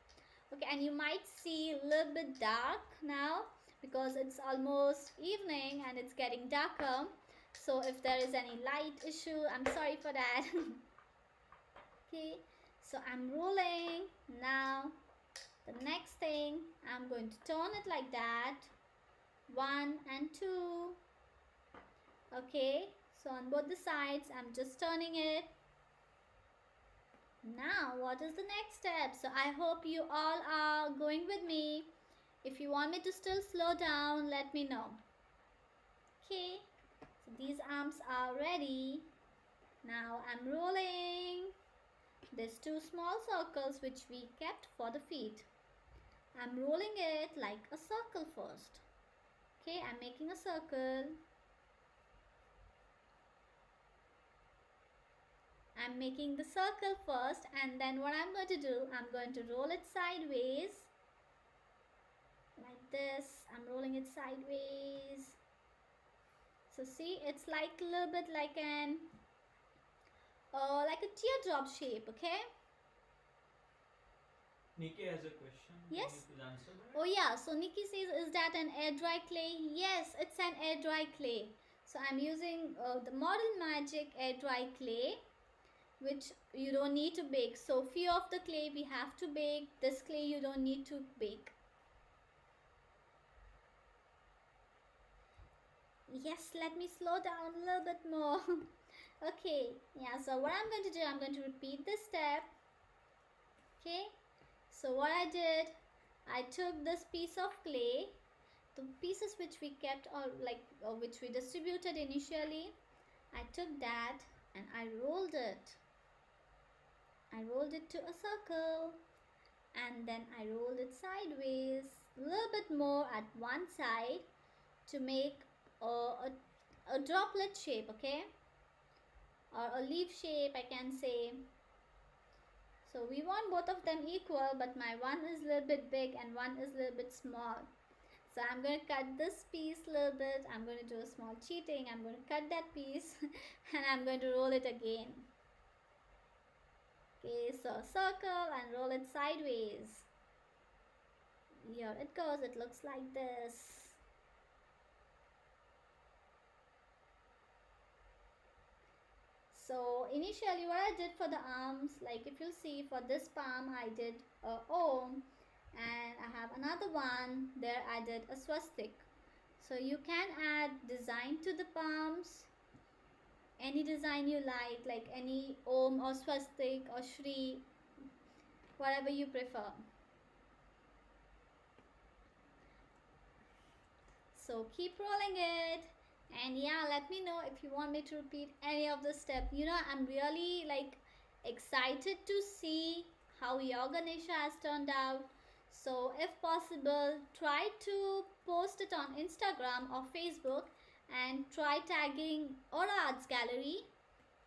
Okay, and you might see a little bit dark now because it's almost evening and it's getting darker. So if there is any light issue, I'm sorry for that. Okay, so I'm rolling. Now the next thing, I'm going to turn it like that. 1 and 2. Okay, so on both the sides, I'm just turning it. Now what is the next step? So I hope you all are going with me. If you want me to still slow down, let me know. Okay, so these arms are ready. Now I'm rolling. There's 2 small circles which we kept for the feet. I'm rolling it like a circle first. Okay, I'm making a circle. I'm making the circle first, and then what I'm going to do, I'm going to roll it sideways. Like this, I'm rolling it sideways. So see, it's like a little bit like a teardrop shape, okay? Nikki has a question. Yes. Can you please answer that? Oh yeah, so Nikki says, is that an air dry clay? Yes, it's an air dry clay. So I'm using the Model Magic air dry clay, which you don't need to bake. So few of the clay we have to bake. This clay you don't need to bake. Yes, let me slow down a little bit more. Okay, yeah, so what I'm going to do, I'm going to repeat this step. Okay, so what I did, I took this piece of clay, the pieces which we kept or which we distributed initially, I took that and I rolled it. I rolled it to a circle, and then I rolled it sideways a little bit more at one side to make a droplet shape, okay, or a leaf shape, I can say. So we want both of them equal, but my one is a little bit big and one is a little bit small. So I'm going to cut this piece a little bit. I'm going to do a small cheating. I'm going to cut that piece and I'm going to roll it again. Okay, so circle and roll it sideways. Here it goes. It looks like this. So initially what I did for the arms, like if you see for this palm I did a O, and I have another one there I did a swastik. So you can add design to the palms, any design you like any Om or swastik or Shri, whatever you prefer. So keep rolling it. And yeah, let me know if you want me to repeat any of the step. You know, I'm really like excited to see how your Ganesha has turned out. So if possible, try to post it on Instagram or Facebook and try tagging Aura Arts Gallery.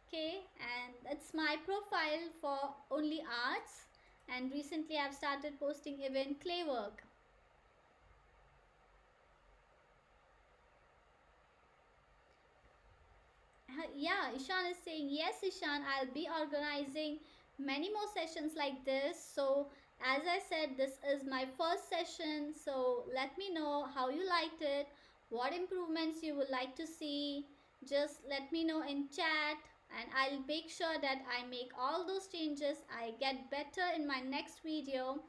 Okay, and it's my profile for only arts, and recently I've started posting even clay work. yeah, Ishan is saying, yes, Ishan, I'll be organizing many more sessions like this. So, as I said, this is my first session. So, let me know how you liked it, what improvements you would like to see. Just let me know in chat, and I'll make sure that I make all those changes. I get better in my next video.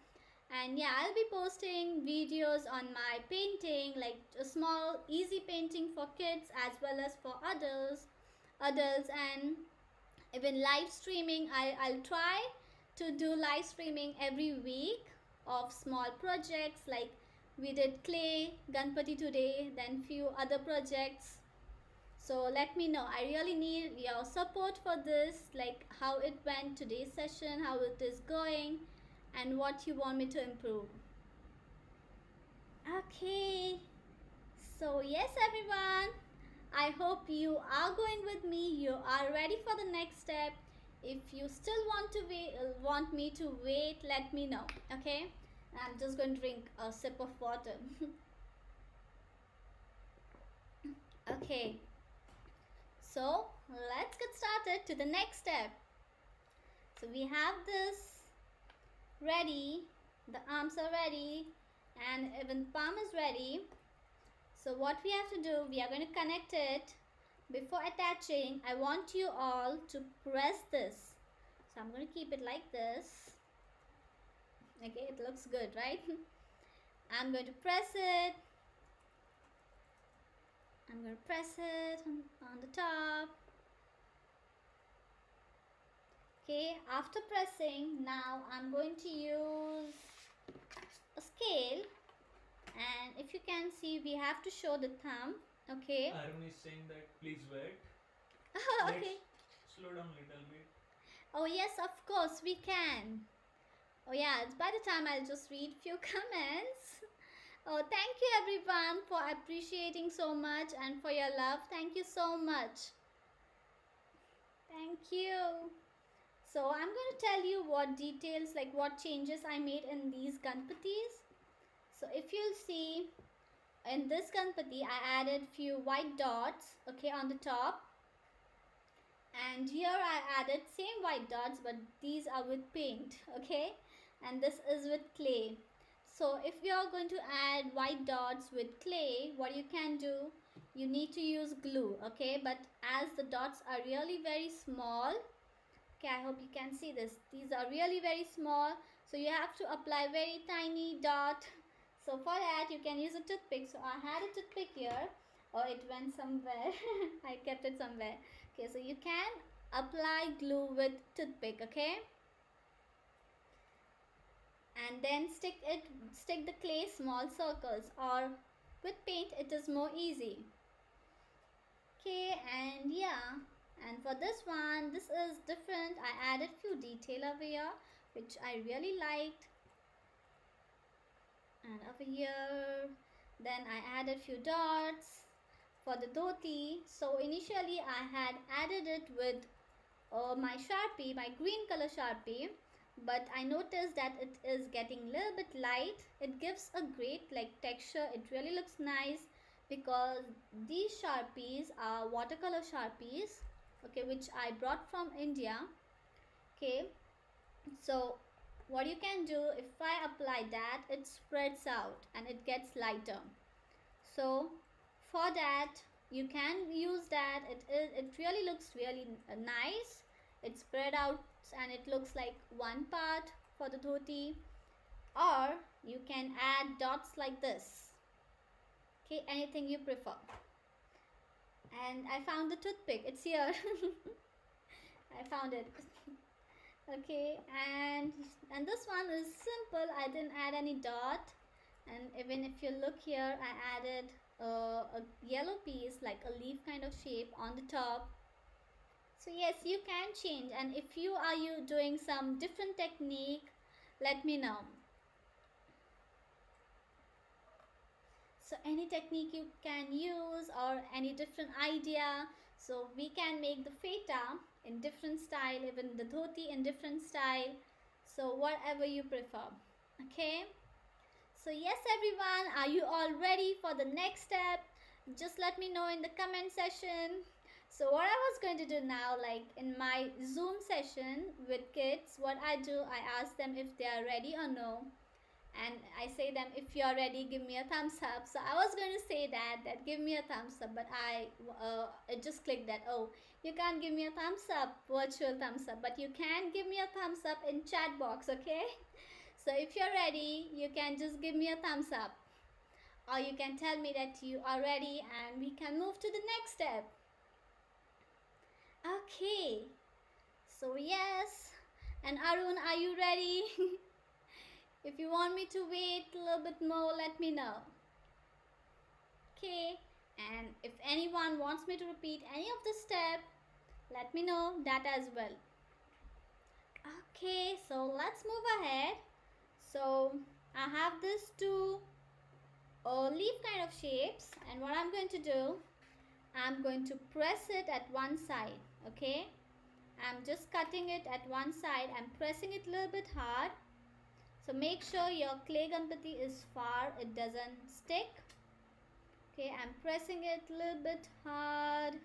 And yeah, I'll be posting videos on my painting, like a small easy painting for kids as well as for adults, and even live streaming. I'll try to do live streaming every week of small projects, like we did clay ganpati today, then few other projects. So let me know, I really need your support for this, like how it went today's session, how it is going, and what you want me to improve. Okay, so yes, everyone, I hope you are going with me, you are ready for the next step. If you still want me to wait, let me know. Okay, I'm just going to drink a sip of water. Okay, so let's get started to the next step. So we have this ready, the arms are ready, and even palm is ready. So what we have to do, we are going to connect it. Before attaching, I want you all to press this. So I'm going to keep it like this. Okay, it looks good, right? I'm going to press it. I'm going to press it on the top. Okay, after pressing, now I'm going to use a scale, and if you can see, we have to show the thumb. Okay. Arun is saying that please wait. Okay. Let's slow down a little bit. Oh yes, of course we can. Oh yeah, by the time I'll just read few comments. Oh, thank you everyone for appreciating so much and for your love. Thank you so much. Thank you. So I'm going to tell you what details, like what changes I made in these ganpatis. So if you'll see, in this ganpati I added few white dots, okay, on the top. And here I added same white dots, but these are with paint, okay, and this is with clay. So if you are going to add white dots with clay, what you can do, you need to use glue, okay, but as the dots are really very small, okay, I hope you can see this, these are really very small, so you have to apply very tiny dot. So for that you can use a toothpick. So I had a toothpick here. Oh, it went somewhere. I kept it somewhere. Okay, so you can apply glue with toothpick, okay, and then stick the clay small circles, or with paint it is more easy. Okay, and yeah, and for this one, this is different. I added few detail over here which I really liked, and over here then I added few dots for the dhoti. So initially I had added it with my Sharpie, my green color Sharpie, but I noticed that it is getting a little bit light. It gives a great like texture, it really looks nice, because these Sharpies are watercolor Sharpies, okay, which I brought from India. Okay, so what you can do, if I apply that, it spreads out and it gets lighter. So for that you can use that. It really looks really nice. It spread out and it looks like one part for the dhoti, or you can add dots like this. Okay, anything you prefer. And I found the toothpick, it's here. I found it. Okay, and this one is simple. I didn't add any dot, and even if you look here, I added a yellow piece, like a leaf kind of shape on the top. So yes, you can change, and if you doing some different technique, let me know. So any technique you can use, or any different idea, so we can make the feta in different style, even the dhoti in different style, so whatever you prefer. Okay, so yes everyone, are you all ready for the next step? Just let me know in the comment section. So what I was going to do now, like in my Zoom session with kids, what I do, I ask them if they are ready or no, and I say them, if you are ready, give me a thumbs up. So I was going to say that give me a thumbs up, but it just clicked that, oh, you can't give me a thumbs up, virtual thumbs up, but you can give me a thumbs up in chat box, okay? So if you're ready, you can just give me a thumbs up, or you can tell me that you are ready and we can move to the next step. Okay, so yes. And Arun, are you ready? If you want me to wait a little bit more, let me know. Okay, and if anyone wants me to repeat any of the step, let me know that as well. Okay, so let's move ahead. So I have these two leaf kind of shapes, and what I'm going to do, I'm going to press it at one side. Okay, I'm just cutting it at one side. I'm pressing it a little bit hard. So make sure your clay ganpati is far, it doesn't stick. Okay, I'm pressing it a little bit hard.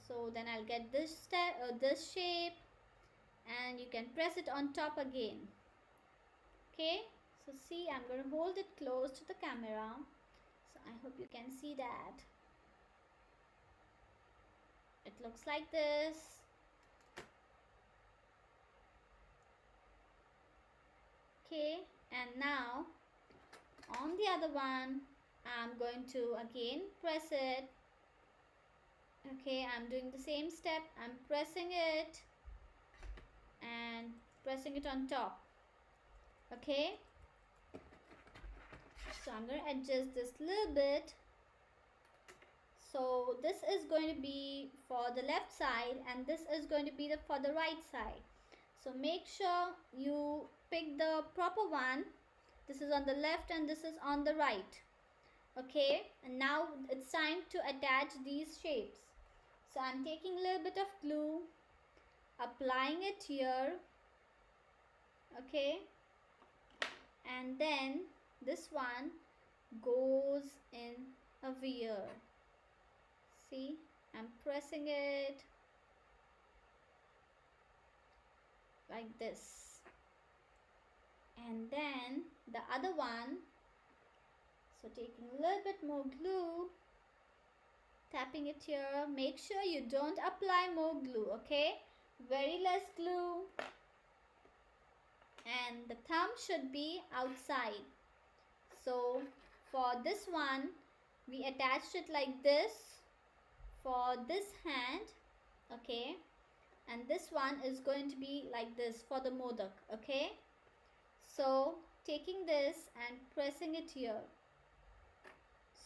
So then I'll get this step or this shape, and you can press it on top again. Okay, so see, I'm going to hold it close to the camera. So I hope you can see that. It looks like this. Okay, and now on the other one, I'm going to again press it. Okay, I'm doing the same step. I'm pressing it and pressing it on top. Okay, so I'm going to adjust this little bit. So this is going to be for the left side, and this is going to be for the right side. So make sure you pick the proper one. This is on the left and this is on the right. Okay, and now it's time to attach these shapes. So I'm taking a little bit of glue, applying it here. Okay, and then this one goes in over here. See, I'm pressing it like this, and then the other one, so taking a little bit more glue, tapping it here. Make sure you don't apply more glue, okay? Very less glue, and the thumb should be outside. So for this one, we attached it like this for this hand, okay? And this one is going to be like this for the modak, okay? So taking this and pressing it here.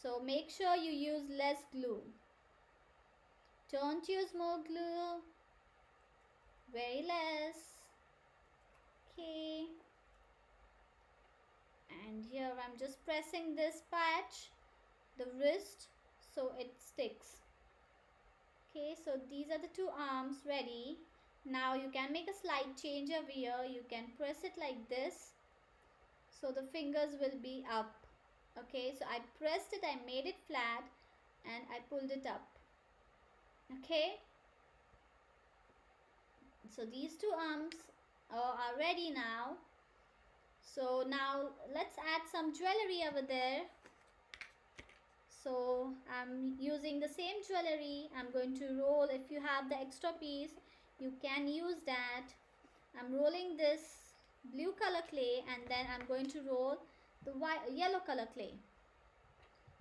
So make sure you use less glue. Don't use more glue. Very less. Okay. And here I'm just pressing this patch, the wrist, so it sticks. Okay, so these are the two arms ready. Now you can make a slight change over here. You can press it like this, so the fingers will be up. Okay, so I pressed it, I made it flat, and I pulled it up. Okay, so these two arms are ready now. So now let's add some jewelry over there. So I'm using the same jewelry. I'm going to roll. If you have the extra piece, you can use that. I'm rolling this blue color clay, and then I'm going to roll the yellow color clay.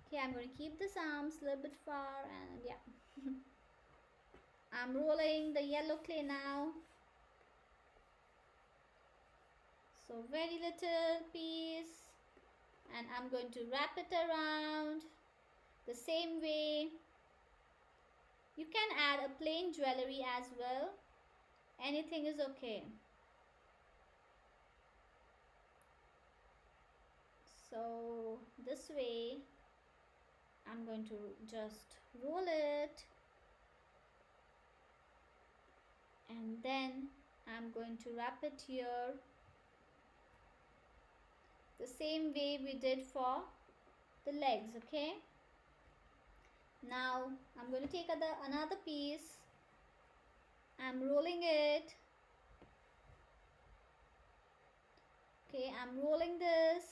Okay, I'm going to keep this arms a little bit far, and yeah. I'm rolling the yellow clay now. So very little piece, and I'm going to wrap it around the same way. You can add a plain jewelry as well. Anything is okay. So this way I'm going to just roll it, and then I'm going to wrap it here the same way we did for the legs. Okay, Now I'm going to take another piece. I'm rolling it. Okay, I'm rolling this.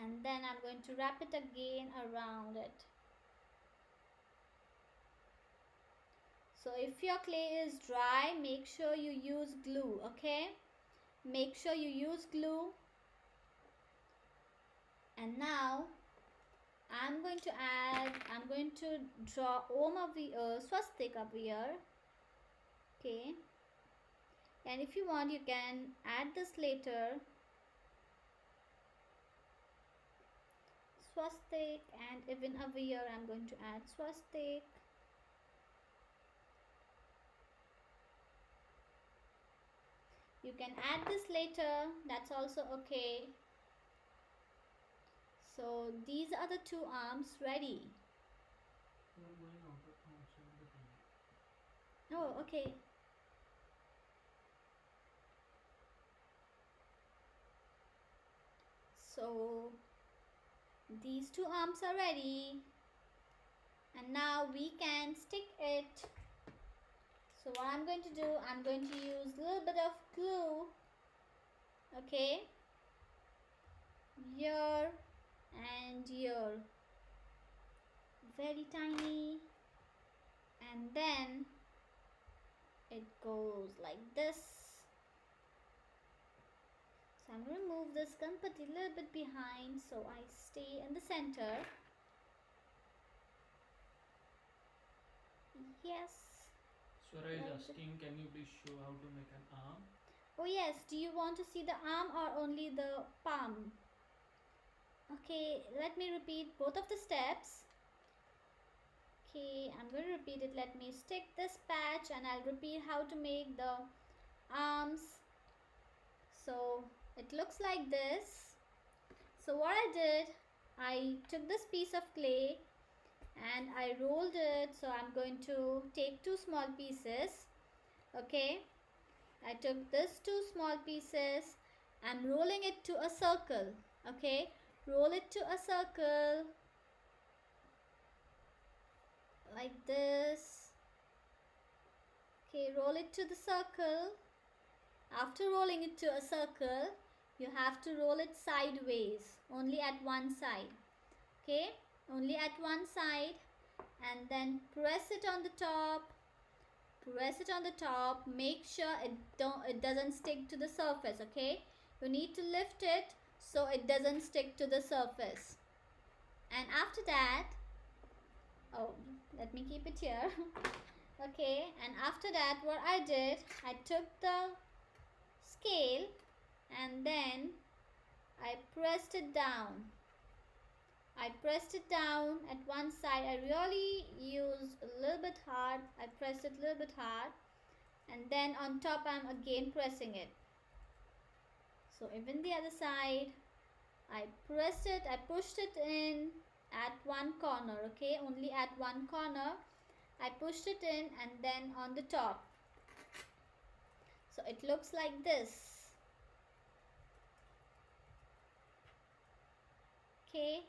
And then I'm going to wrap it again around it. So if your clay is dry, make sure you use glue, okay? Make sure you use glue. And now I'm going to draw Om of the swastik up here. Okay. And if you want, you can add this later. Swastik, and even over here I'm going to add swastik. You can add this later, that's also okay. So these are the two arms ready. Oh, okay. So these two arms are ready, and now we can stick it. So what I'm going to do, I'm going to use a little bit of glue, okay, here and here, very tiny, and then it goes like this. So I'm going to move this ganpati a little bit behind so I stay in the center. Yes. Swara is asking, can you please show how to make an arm? Oh yes, do you want to see the arm or only the palm? Okay, let me repeat both of the steps. Okay, I'm going to repeat it. Let me stick this patch and I'll repeat how to make the arms. So it looks like this. So what I did, I took this piece of clay and I rolled it. So I'm going to take two small pieces. Okay, I took this two small pieces. I'm rolling it to a circle. Okay, roll it to a circle like this. Okay, roll it to the circle. After rolling it to a circle, you have to roll it sideways, only at one side. Okay, only at one side, and then press it on the top. Press it on the top. Make sure it doesn't stick to the surface. Okay, you need to lift it so it doesn't stick to the surface. And after that, oh, let me keep it here. Okay, and after that, what I did, I took the scale and then I pressed it down. I pressed it down at one side. I really used a little bit hard. I pressed it a little bit hard, and then on top I'm again pressing it. So even the other side, I pressed it, I pushed it in at one corner. Okay, only at one corner I pushed it in, and then on the top. So it looks like this. Okay,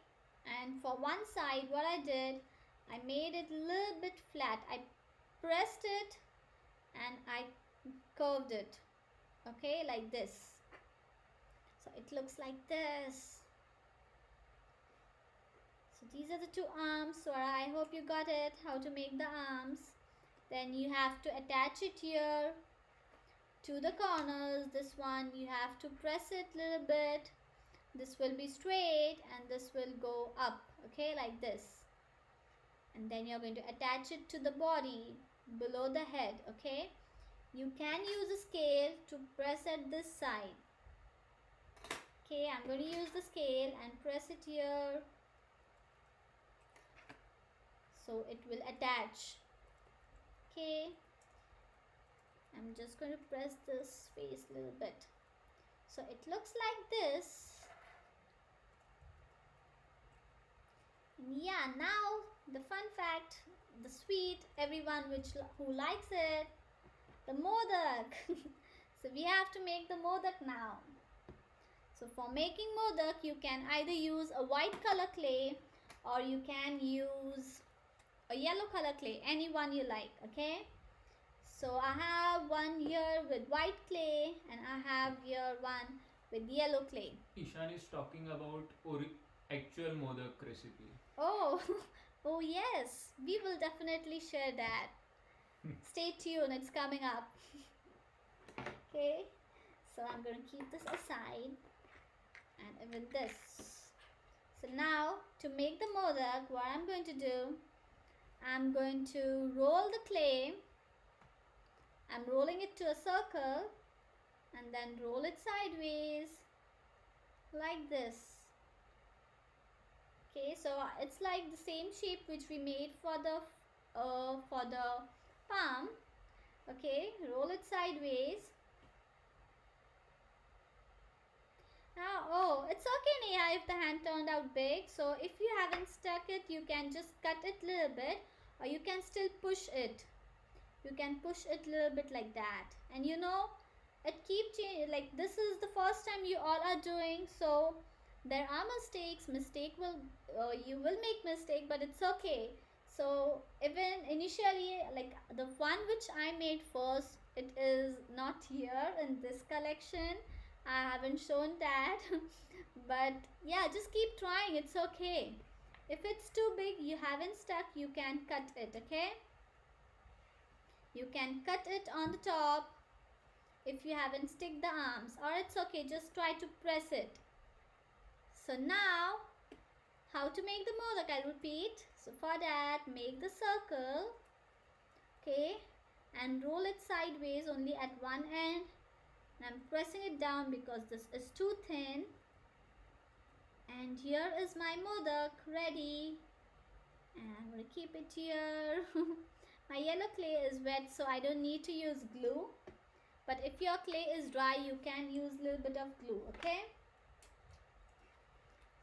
and for one side, what I did, I made it a little bit flat. I pressed it and I curved it. Okay, like this. So it looks like this. So these are the two arms. So I hope you got it, how to make the arms. Then you have to attach it here to the corners. This one you have to press it a little bit. This will be straight and this will go up, okay, like this. And then you're going to attach it to the body below the head, okay. You can use a scale to press at this side. Okay, I'm going to use the scale and press it here so it will attach. Okay, I'm just going to press this face a little bit. So it looks like this. Yeah, now the fun fact, the sweet, everyone who likes it, the modak. So we have to make the modak now. So for making modak, you can either use a white color clay or you can use a yellow color clay, any one you like, okay? So I have one here with white clay and I have here one with yellow clay. Ishan is talking about actual modak recipe. Oh, oh yes, we will definitely share that. Stay tuned, it's coming up. Okay, so I'm going to keep this aside and even this. So now to make the modak, what I'm going to do, I'm going to roll the clay. I'm rolling it to a circle and then roll it sideways like this. Okay, so it's like the same shape which we made for the palm. Okay, roll it sideways. Now, oh, it's okay, Neha, if the hand turned out big. So if you haven't stuck it, you can just cut it a little bit, or you can still push it. You can push it a little bit like that. And you know, it keeps changing. Like this is the first time you all are doing, so there are mistakes. You will make mistake, but it's okay. So even initially, like the one which I made first, it is not here in this collection. I haven't shown that. But yeah, just keep trying, it's okay. If it's too big, you haven't stuck, you can cut it, okay? You can cut it on the top if you haven't stick the arms, or it's okay, just try to press it. So now, how to make the modak, I'll repeat. So for that, make the circle, okay, and roll it sideways only at one end. And I'm pressing it down because this is too thin. And here is my modak ready. And I'm going to keep it here. My yellow clay is wet, so I don't need to use glue. But if your clay is dry, you can use a little bit of glue, okay?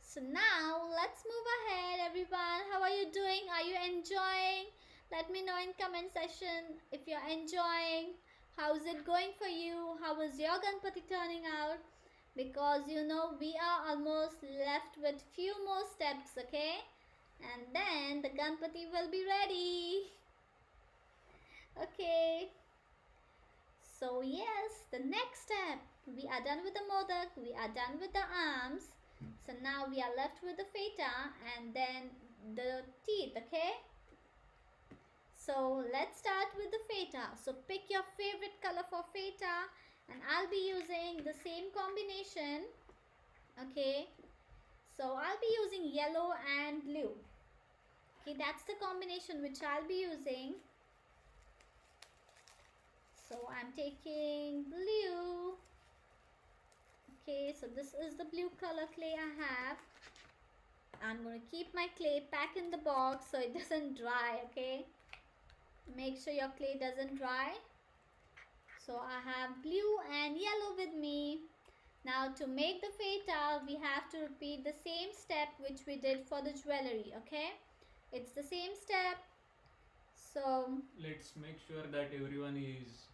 So now, let's move ahead, everyone. How are you doing? Are you enjoying? Let me know in comment section if you're enjoying. How's it going for you? How is your ganpati turning out? Because you know, we are almost left with few more steps, okay? And then the ganpati will be ready. Okay. So yes, the next step. We are done with the modak. We are done with the arms. So now we are left with the feta and then the teeth, okay? So let's start with the feta. So pick your favorite color for feta and I'll be using the same combination, okay? So I'll be using yellow and blue. Okay, that's the combination which I'll be using. So I'm taking blue. Okay, so this is the blue color clay I have. I'm going to keep my clay back in the box so it doesn't dry, okay? Make sure your clay doesn't dry. So I have blue and yellow with me. Now to make the feta, we have to repeat the same step which we did for the jewelry, okay? It's the same step. So let's make sure that everyone is.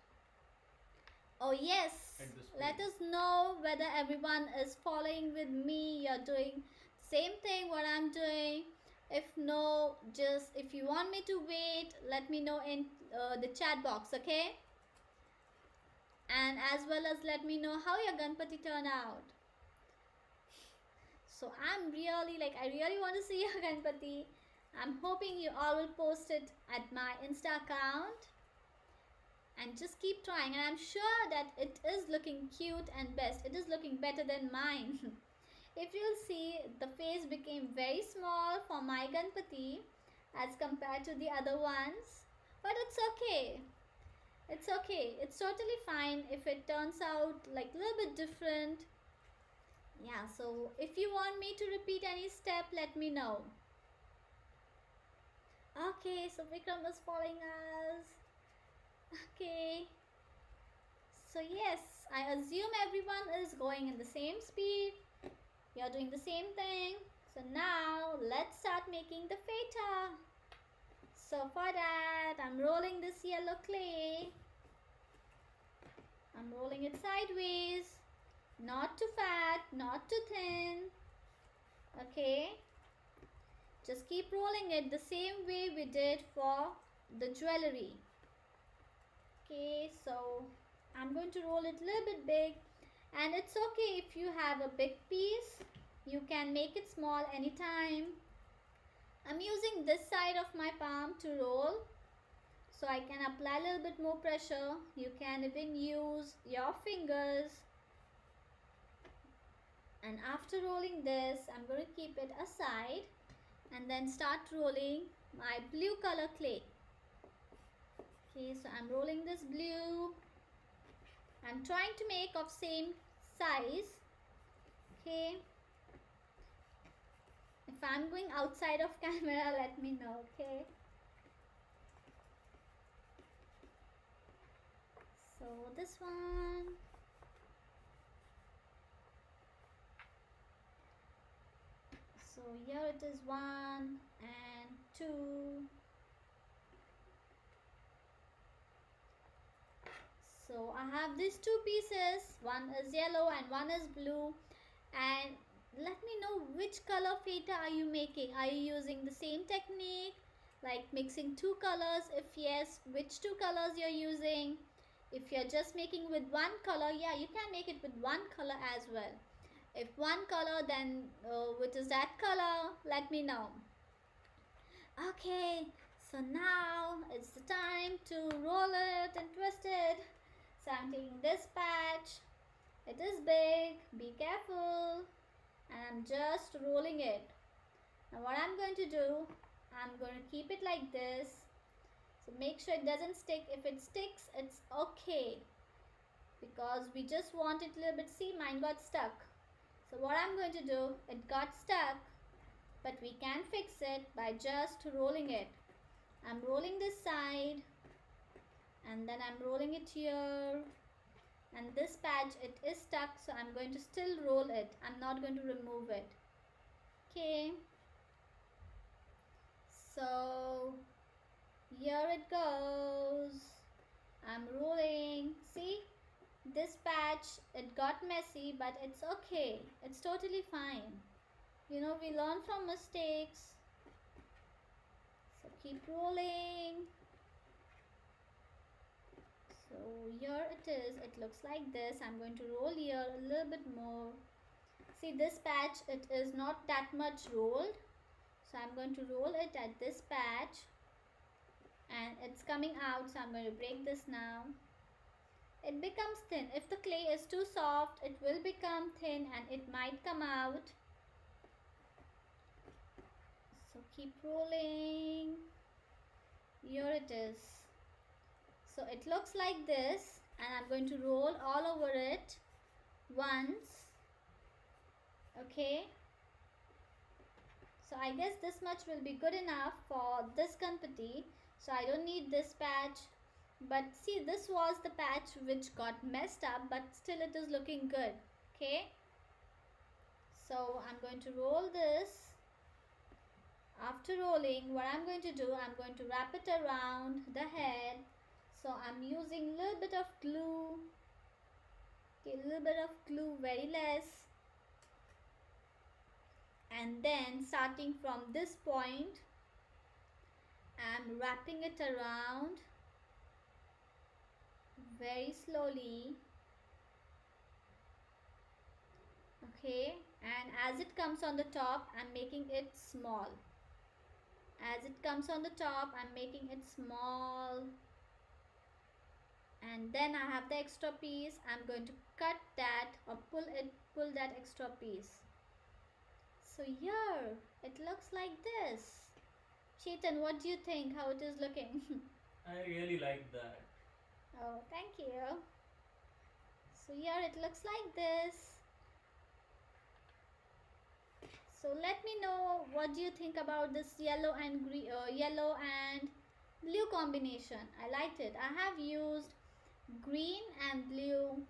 Oh yes, at the speed. Let us know whether everyone is following with me. You're doing same thing what I'm doing. If no, just if you want me to wait, let me know in the chat box, okay? And as well as let me know how your ganpati turn out. So I'm really I really want to see your ganpati. I'm hoping you all will post it at my Insta account. And just keep trying, and I'm sure that it is looking cute and best. It is looking better than mine. If you'll see, the face became very small for my ganpati as compared to the other ones. But it's okay. It's okay. It's totally fine if it turns out like a little bit different. Yeah, so if you want me to repeat any step, let me know. Okay, so Vikram is following us. Okay, so yes, I assume everyone is going in the same speed. You're doing the same thing. So now let's start making the feta. So for that, I'm rolling this yellow clay. I'm rolling it sideways. Not too fat, not too thin. Okay. Just keep rolling it the same way we did for the jewelry. Okay, so I'm going to roll it a little bit big, and it's okay if you have a big piece. You can make it small anytime. I'm using this side of my palm to roll, so I can apply a little bit more pressure. You can even use your fingers. And after rolling this, I'm going to keep it aside and then start rolling my blue color clay. Okay, so I'm rolling this blue. I'm trying to make of same size. Okay. If I'm going outside of camera, let me know, okay? So this one. So here it is 1 and 2. So I have these two pieces. One is yellow and one is blue. And let me know which color feta are you making. Are you using the same technique, like mixing two colors? If yes, which two colors you're using? If you're just making with one color, yeah, you can make it with one color as well. If one color, then which is that color? Let me know. Okay, so now it's the time to roll it and twist it. So I'm taking this patch. It is big, be careful. And I'm just rolling it. Now what I'm going to do, I'm going to keep it like this. So make sure it doesn't stick. If it sticks, it's okay, because we just want it a little bit. See, mine got stuck. So what I'm going to do, it got stuck, but we can fix it by just rolling it. I'm rolling this side, and then I'm rolling it here. And this patch, it is stuck, so I'm going to still roll it. I'm not going to remove it. Okay. So here it goes. I'm rolling. See, this patch, it got messy, but it's okay. It's totally fine. You know, we learn from mistakes. So keep rolling. So here it is. It looks like this. I'm going to roll here a little bit more. See, this patch, it is not that much rolled. So I'm going to roll it at this patch. And it's coming out. So I'm going to break this now. It becomes thin. If the clay is too soft, it will become thin and it might come out. So keep rolling. Here it is. So it looks like this, and I'm going to roll all over it once. Okay. So I guess this much will be good enough for this ganpati. So I don't need this patch. But see, this was the patch which got messed up, but still it is looking good. Okay. So I'm going to roll this. After rolling, what I'm going to do, I'm going to wrap it around the head. So I'm using a little bit of glue. Okay, a little bit of glue, very less. And then starting from this point, I'm wrapping it around very slowly. Okay, and as it comes on the top, I'm making it small. As it comes on the top, I'm making it small. And then I have the extra piece. I'm going to cut that or pull that extra piece. So here it looks like this. Chetan, what do you think? How it is looking? I really like that. Oh, thank you. So here it looks like this. So let me know, what do you think about this yellow and blue combination? I liked it. I have used green and blue,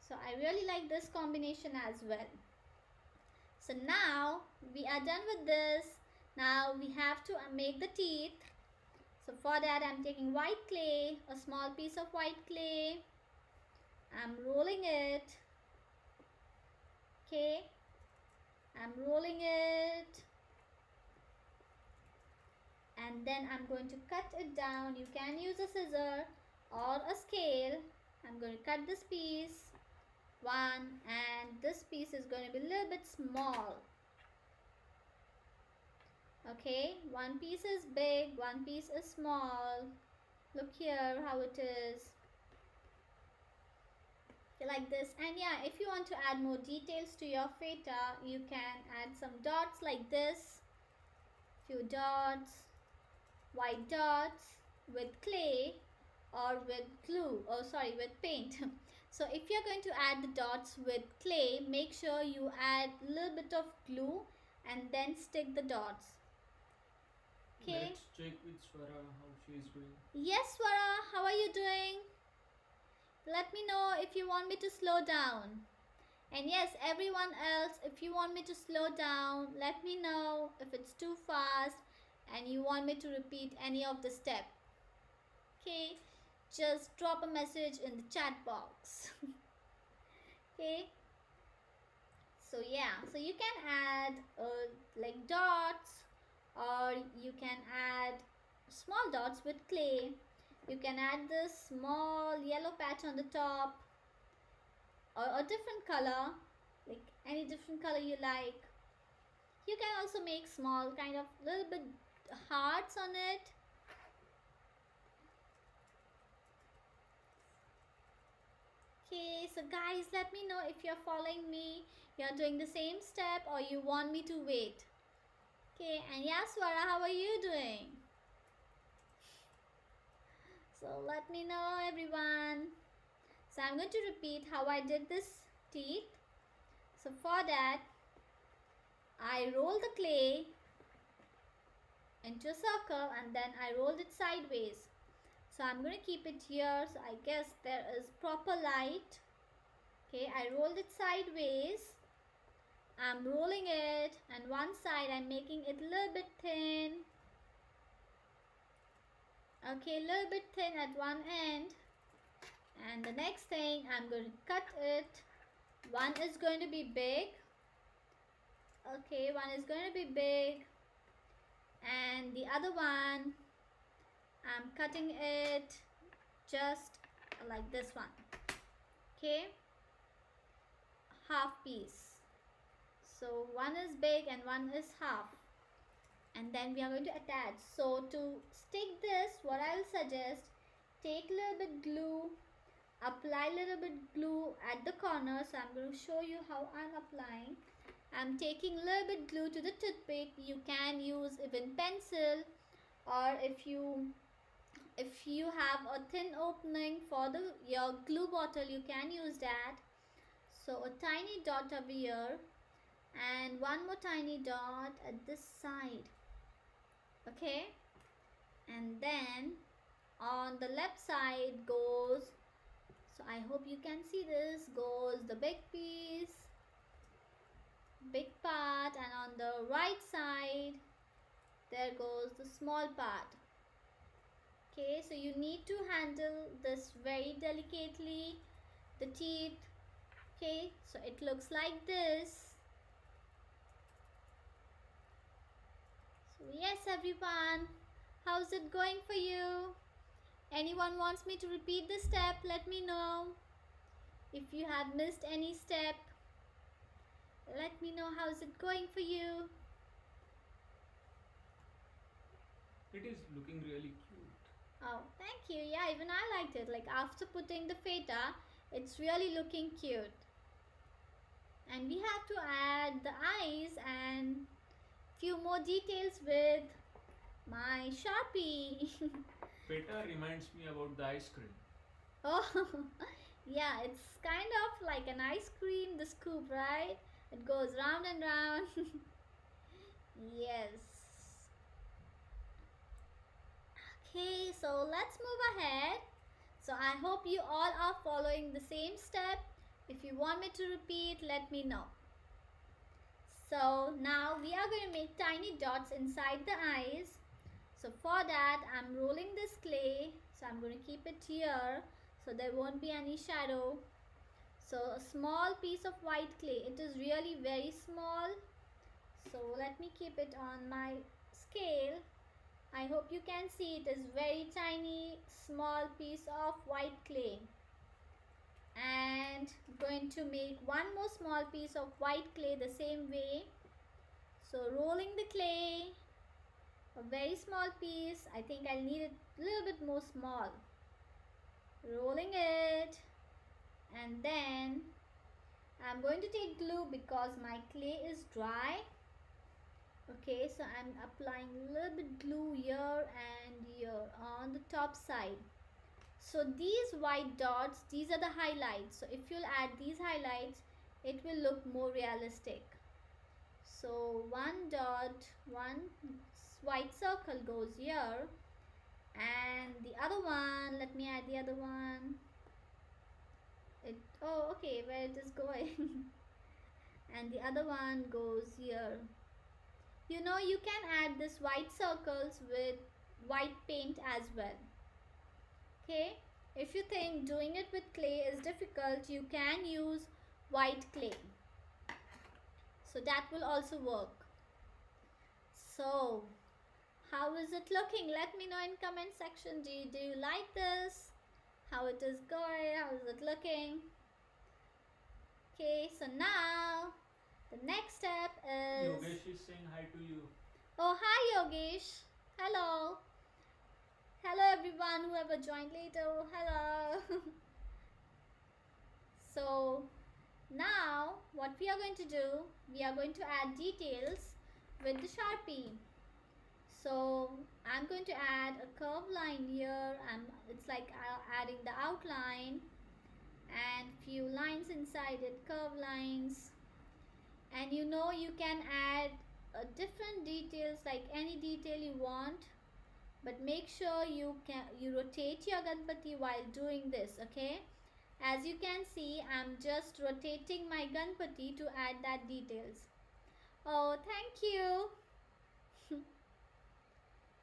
so I really like this combination as well. So now we are done with this. Now we have to make the teeth. So for that, I'm taking white clay, a small piece of white clay. I'm rolling it. Okay, I'm rolling it, and then I'm going to cut it down. You can use a scissor or a scale. I'm going to cut this piece one, and this piece is going to be a little bit small. Okay, one piece is big, one piece is small. Look here how it is. Okay, like this. And yeah, if you want to add more details to your feta, you can add some dots like this. Few dots, white dots with clay or with glue, with paint. So if you're going to add the dots with clay, make sure you add a little bit of glue and then stick the dots. Okay. Let's check with Swara how she is doing. Yes, Swara, how are you doing? Let me know if you want me to slow down. And yes, everyone else, if you want me to slow down, let me know if it's too fast and you want me to repeat any of the step. Okay, just drop a message in the chat box. Okay, so yeah, so you can add like dots, or you can add small dots with clay. You can add this small yellow patch on the top, or a different color, like any different color you like. You can also make small kind of little bit hearts on it. Okay, so guys, let me know if you're following me, you're doing the same step, or you want me to wait. Okay, and Yaswara, how are you doing? So let me know, everyone. So I'm going to repeat how I did this teeth. So for that, I roll the clay into a circle and then I rolled it sideways. So I'm going to keep it here. So I guess there is proper light. Okay, I rolled it sideways. I'm rolling it, and one side I'm making it a little bit thin. Okay, a little bit thin at one end. And the next thing, I'm going to cut it. One is going to be big. Okay, one is going to be big. And the other one, I'm cutting it just like this one. Okay, half piece. So one is big and one is half. And then we are going to attach. So to stick this, what I will suggest, take a little bit glue, apply a little bit glue at the corner. So I'm going to show you how I'm applying. I'm taking a little bit glue to the toothpick. You can use even pencil, or if you have a thin opening for your glue bottle, you can use that. So a tiny dot over here and one more tiny dot at this side. Okay, and then on the left side goes, so I hope you can see this, goes the big piece, big part, and on the right side there goes the small part. Okay, so you need to handle this very delicately, the teeth. Okay, so it looks like this. So yes, everyone, how's it going for you? Anyone wants me to repeat the step, let me know. If you have missed any step, let me know how's it going for you. It is looking really cute. Oh, thank you. Yeah, even I liked it. Like after putting the feta, it's really looking cute. And we have to add the eyes and few more details with my Sharpie. Feta reminds me about the ice cream. Oh, yeah, it's kind of like an ice cream, the scoop, right? It goes round and round. Yes. Okay, so let's move ahead. So I hope you all are following the same step. If you want me to repeat, let me know. So now we are going to make tiny dots inside the eyes. So for that, I'm rolling this clay. So I'm going to keep it here so there won't be any shadow. So a small piece of white clay, it is really very small. So let me keep it on my scale. I hope you can see it is very tiny small piece of white clay. And going to make one more small piece of white clay the same way. So rolling the clay, a very small piece. I think I'll need it a little bit more small. Rolling it, and then I'm going to take glue because my clay is dry. Okay, so I'm applying a little bit glue here and here on the top side. So these white dots, these are the highlights. So if you'll add these highlights, it will look more realistic. So one dot, one white circle goes here, and the other one, let me add the other one. Oh, okay, where it is going. And the other one goes here. You know, you can add this white circles with white paint as well. Okay, if you think doing it with clay is difficult, you can use white clay. So that will also work. So how is it looking? Let me know in comment section. Do you like this? How it is going? How is it looking? Okay, so now the next step is... Yogesh is saying hi to you. Oh, hi Yogesh. Hello. Hello everyone, whoever joined later. Hello. So now what we are going to do, we are going to add details with the Sharpie. So I'm going to add a curved line here. It's like adding the outline and few lines inside it, curved lines. And you know, you can add different details, like any detail you want, but make sure you rotate your ganpati while doing this. Okay, as you can see, I'm just rotating my ganpati to add that details. Oh, thank you.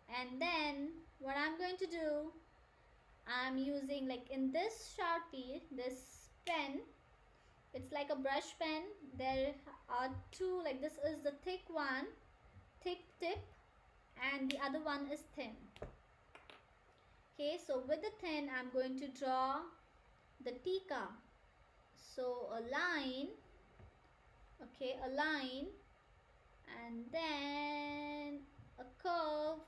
And then what I'm going to do, I'm using, like in this Sharpie, this pen, it's like a brush pen. There are two, like this is the thick one, thick tip, and the other one is thin. Okay, so with the thin, I'm going to draw the tika. So a line, okay, a line, and then a curve,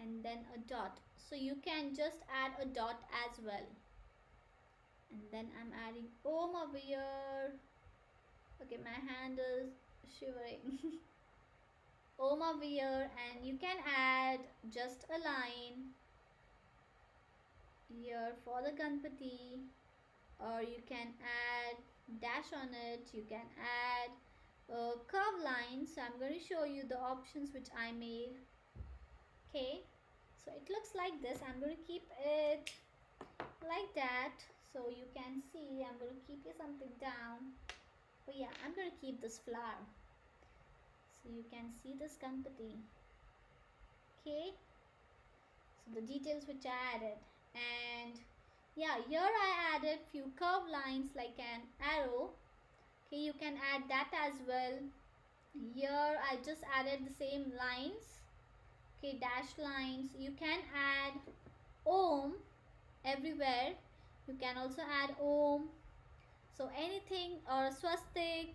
and then a dot. So you can just add a dot as well. And then I'm adding Om over here. Okay, my hand is shivering. Om over here, and you can add just a line here for the ganpati, or you can add dash on it. You can add a curve line. So I'm going to show you the options which I made. Okay, so it looks like this. I'm going to keep it like that so you can see. I'm going to keep something down. Oh yeah, I'm going to keep this flower so you can see this ganpati. Okay, so the details which I added, and yeah, here I added few curved lines like an arrow. Okay, you can add that as well. Here I just added the same lines. Okay, dash lines. You can add Om everywhere. You can also add Om. So anything, or swastik,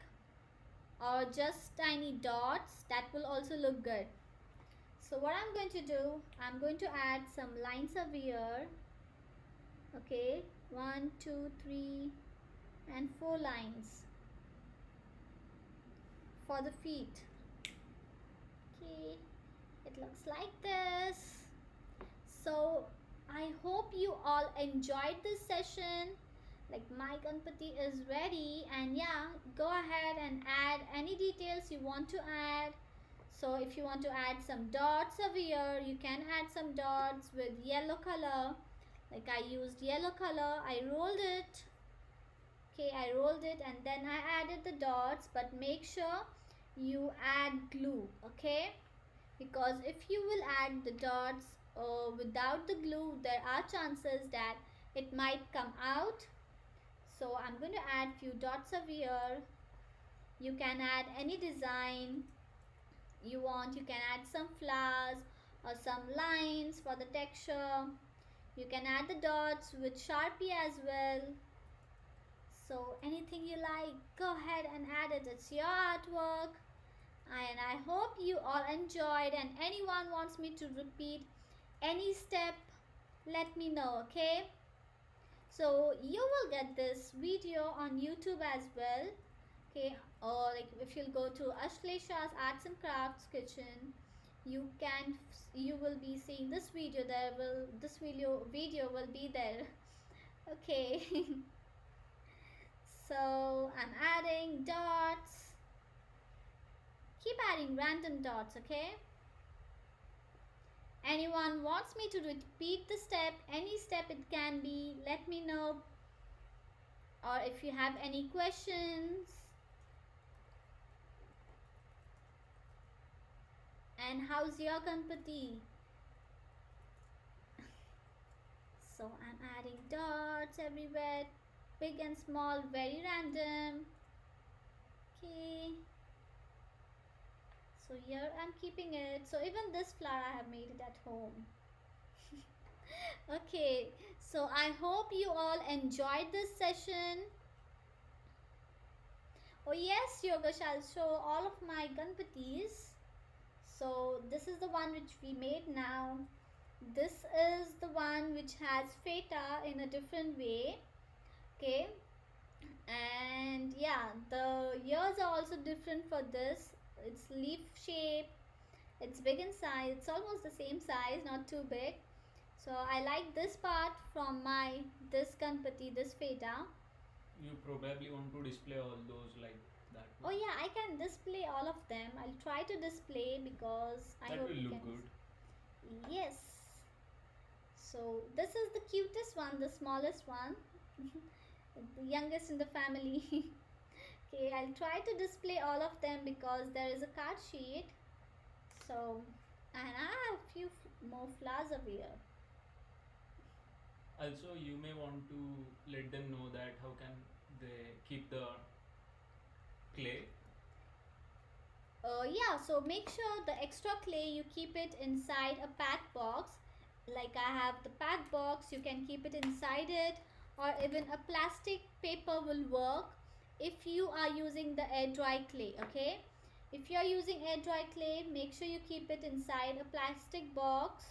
or just tiny dots, that will also look good. So what I'm going to do, I'm going to add some lines over here. Okay, 1, 2, 3, and 4 lines for the feet. Okay, it looks like this. So I hope you all enjoyed this session. Like my ganpati is ready, and yeah, go ahead and add any details you want to add. So if you want to add some dots over here, you can add some dots with yellow color. Like I used yellow color, I rolled it. Okay, I rolled it and then I added the dots, but make sure you add glue. Okay, because if you will add the dots without the glue, there are chances that it might come out. So I'm going to add few dots over here. You can add any design you want. You can add some flowers or some lines for the texture. You can add the dots with Sharpie as well. So anything you like, go ahead and add it. It's your artwork. And I hope you all enjoyed, and anyone wants me to repeat any step, let me know, okay? So you will get this video on YouTube as well, okay? Or like if you'll go to Ashlesha's Arts and Crafts Kitchen, you will be seeing this video. This video will be there. Okay. So I'm adding dots. Keep adding random dots, okay? Anyone wants me to repeat the step, any step it can be, let me know. Or if you have any questions. And how's your ganpati? So I'm adding dots everywhere, big and small, very random. Okay. So here I'm keeping it. So even this flower I have made it at home. Okay, so I hope you all enjoyed this session. Oh yes, Yoga shall show all of my ganpatis. So this is the one which we made now. This is the one which has feta in a different way. Okay, and yeah, the ears are also different for this. It's leaf shape, it's big in size, it's almost the same size, not too big. So I like this part from this ganpati, this feta. You probably want to display all those like that. Oh yeah, I can display all of them. I'll try to display because I that hope will you look can. good. Yes. So this is the cutest one, the smallest one, the youngest in the family. Okay, I'll try to display all of them because there is a card sheet. So, and I have a few more flowers over here. Also, you may want to let them know that how can they keep the clay. Yeah, so make sure the extra clay you keep it inside a pack box. Like I have the pack box, you can keep it inside it, or even a plastic paper will work if you are using the air dry clay, okay? If you are using air dry clay, make sure you keep it inside a plastic box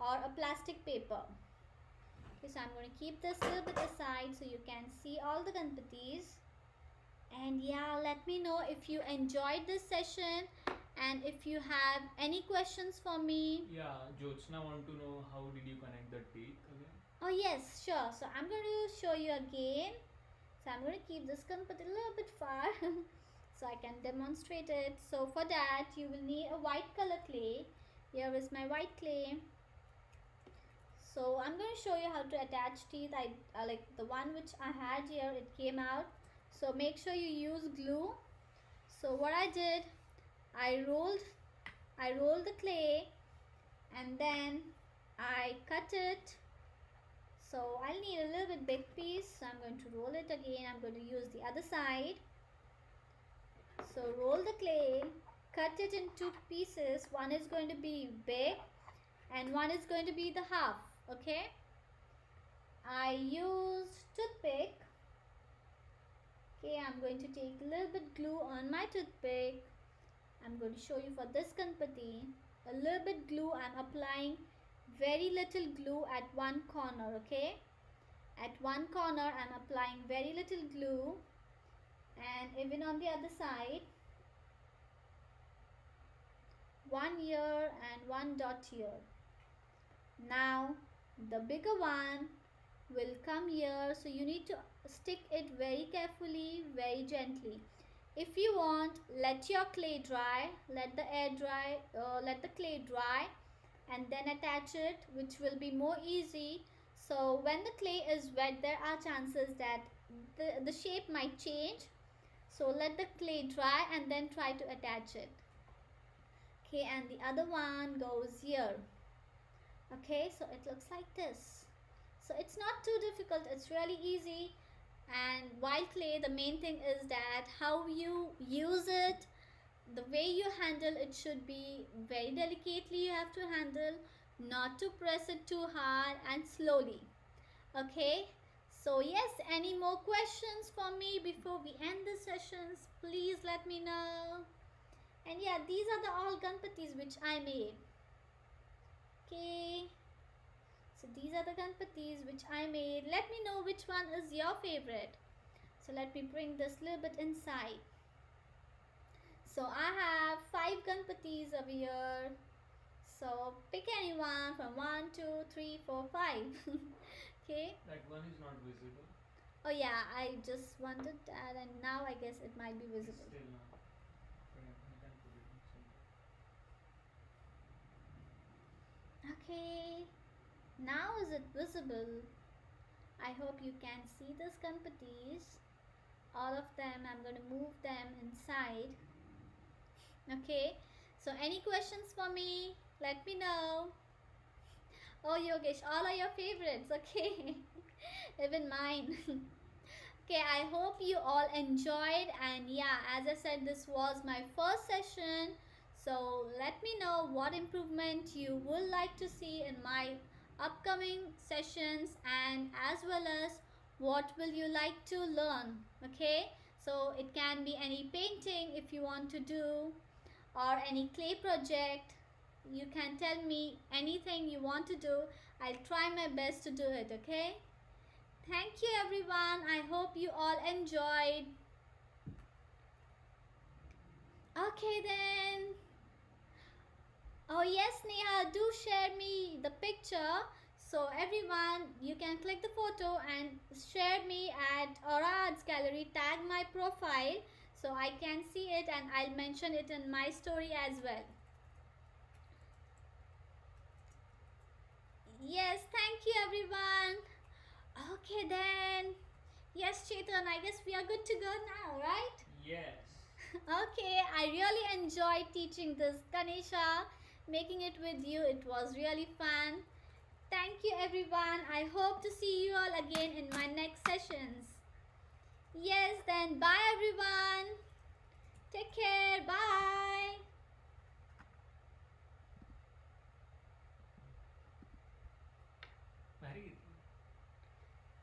or a plastic paper. Okay, so I'm going to keep this a little bit aside so you can see all the ganpatis. And yeah, let me know if you enjoyed this session and if you have any questions for me. Yeah, Jyotsna want to know how did you connect the teeth again? Oh yes, sure. So I'm going to show you again. So I'm going to keep this ganpati a little bit far so I can demonstrate it. So for that you will need a white color clay. Here is my white clay. So I'm going to show you how to attach teeth. I like the one which I had here, it came out. So make sure you use glue. So what I did, I rolled the clay and then I cut it. So I'll need a little bit big piece. So I'm going to roll it again. I'm going to use the other side. So roll the clay, cut it in two pieces. One is going to be big and one is going to be the half. Okay. I used toothpick. Okay, I'm going to take a little bit glue on my toothpick. I'm going to show you for this ganpati. A little bit glue, I'm applying very little glue at one corner, okay? At one corner, I'm applying very little glue. And even on the other side. One here and one dot here. Now, the bigger one will come here, so you need to stick it very carefully, very gently. If you want, let your clay dry, let the clay dry and then attach it, which will be more easy. So when the clay is wet, there are chances that the shape might change. So let the clay dry and then try to attach it. Okay, and the other one goes here. Okay, so it looks like this. So it's not too difficult, it's really easy. And while clay, the main thing is that how you use it, the way you handle it should be very delicately. You have to handle, not to press it too hard, and slowly. Okay, so yes, any more questions for me before we end the sessions? Please let me know. And yeah, these are the all ganpatis which I made. Okay, so these are the ganpatis which I made. Let me know which one is your favorite. So let me bring this little bit inside. So I have 5 ganpatis over here. So pick any one from 1, 2, 3, 4, 5. Okay. That one is not visible. Oh yeah, I just wanted that, and now I guess it might be It's visible. still not. Okay, I can put it inside. Okay. Now is it visible? I hope you can see this ganpatis. All of them, I'm going to move them inside. Okay. So any questions for me? Let me know. Oh Yogesh, all are your favorites. Okay. Even mine. Okay, I hope you all enjoyed, and yeah, as I said, this was my first session. So let me know what improvement you would like to see in my upcoming sessions, and as well as what will you like to learn. Okay, so it can be any painting if you want to do, or any clay project. You can tell me anything you want to do. I'll try my best to do it. Okay, thank you everyone. I hope you all enjoyed. Okay then. Oh yes, Neha, do share me the picture. So everyone, you can click the photo and share me at Aura Arts Gallery. Tag my profile so I can see it, and I'll mention it in my story as well. Yes, thank you everyone. Okay then. Yes, Chetan, I guess we are good to go now, right? Yes. Okay, I really enjoyed teaching this Ganesha, making it with you. It was really fun. Thank you everyone. I hope to see you all again in my next sessions. Yes, then bye everyone.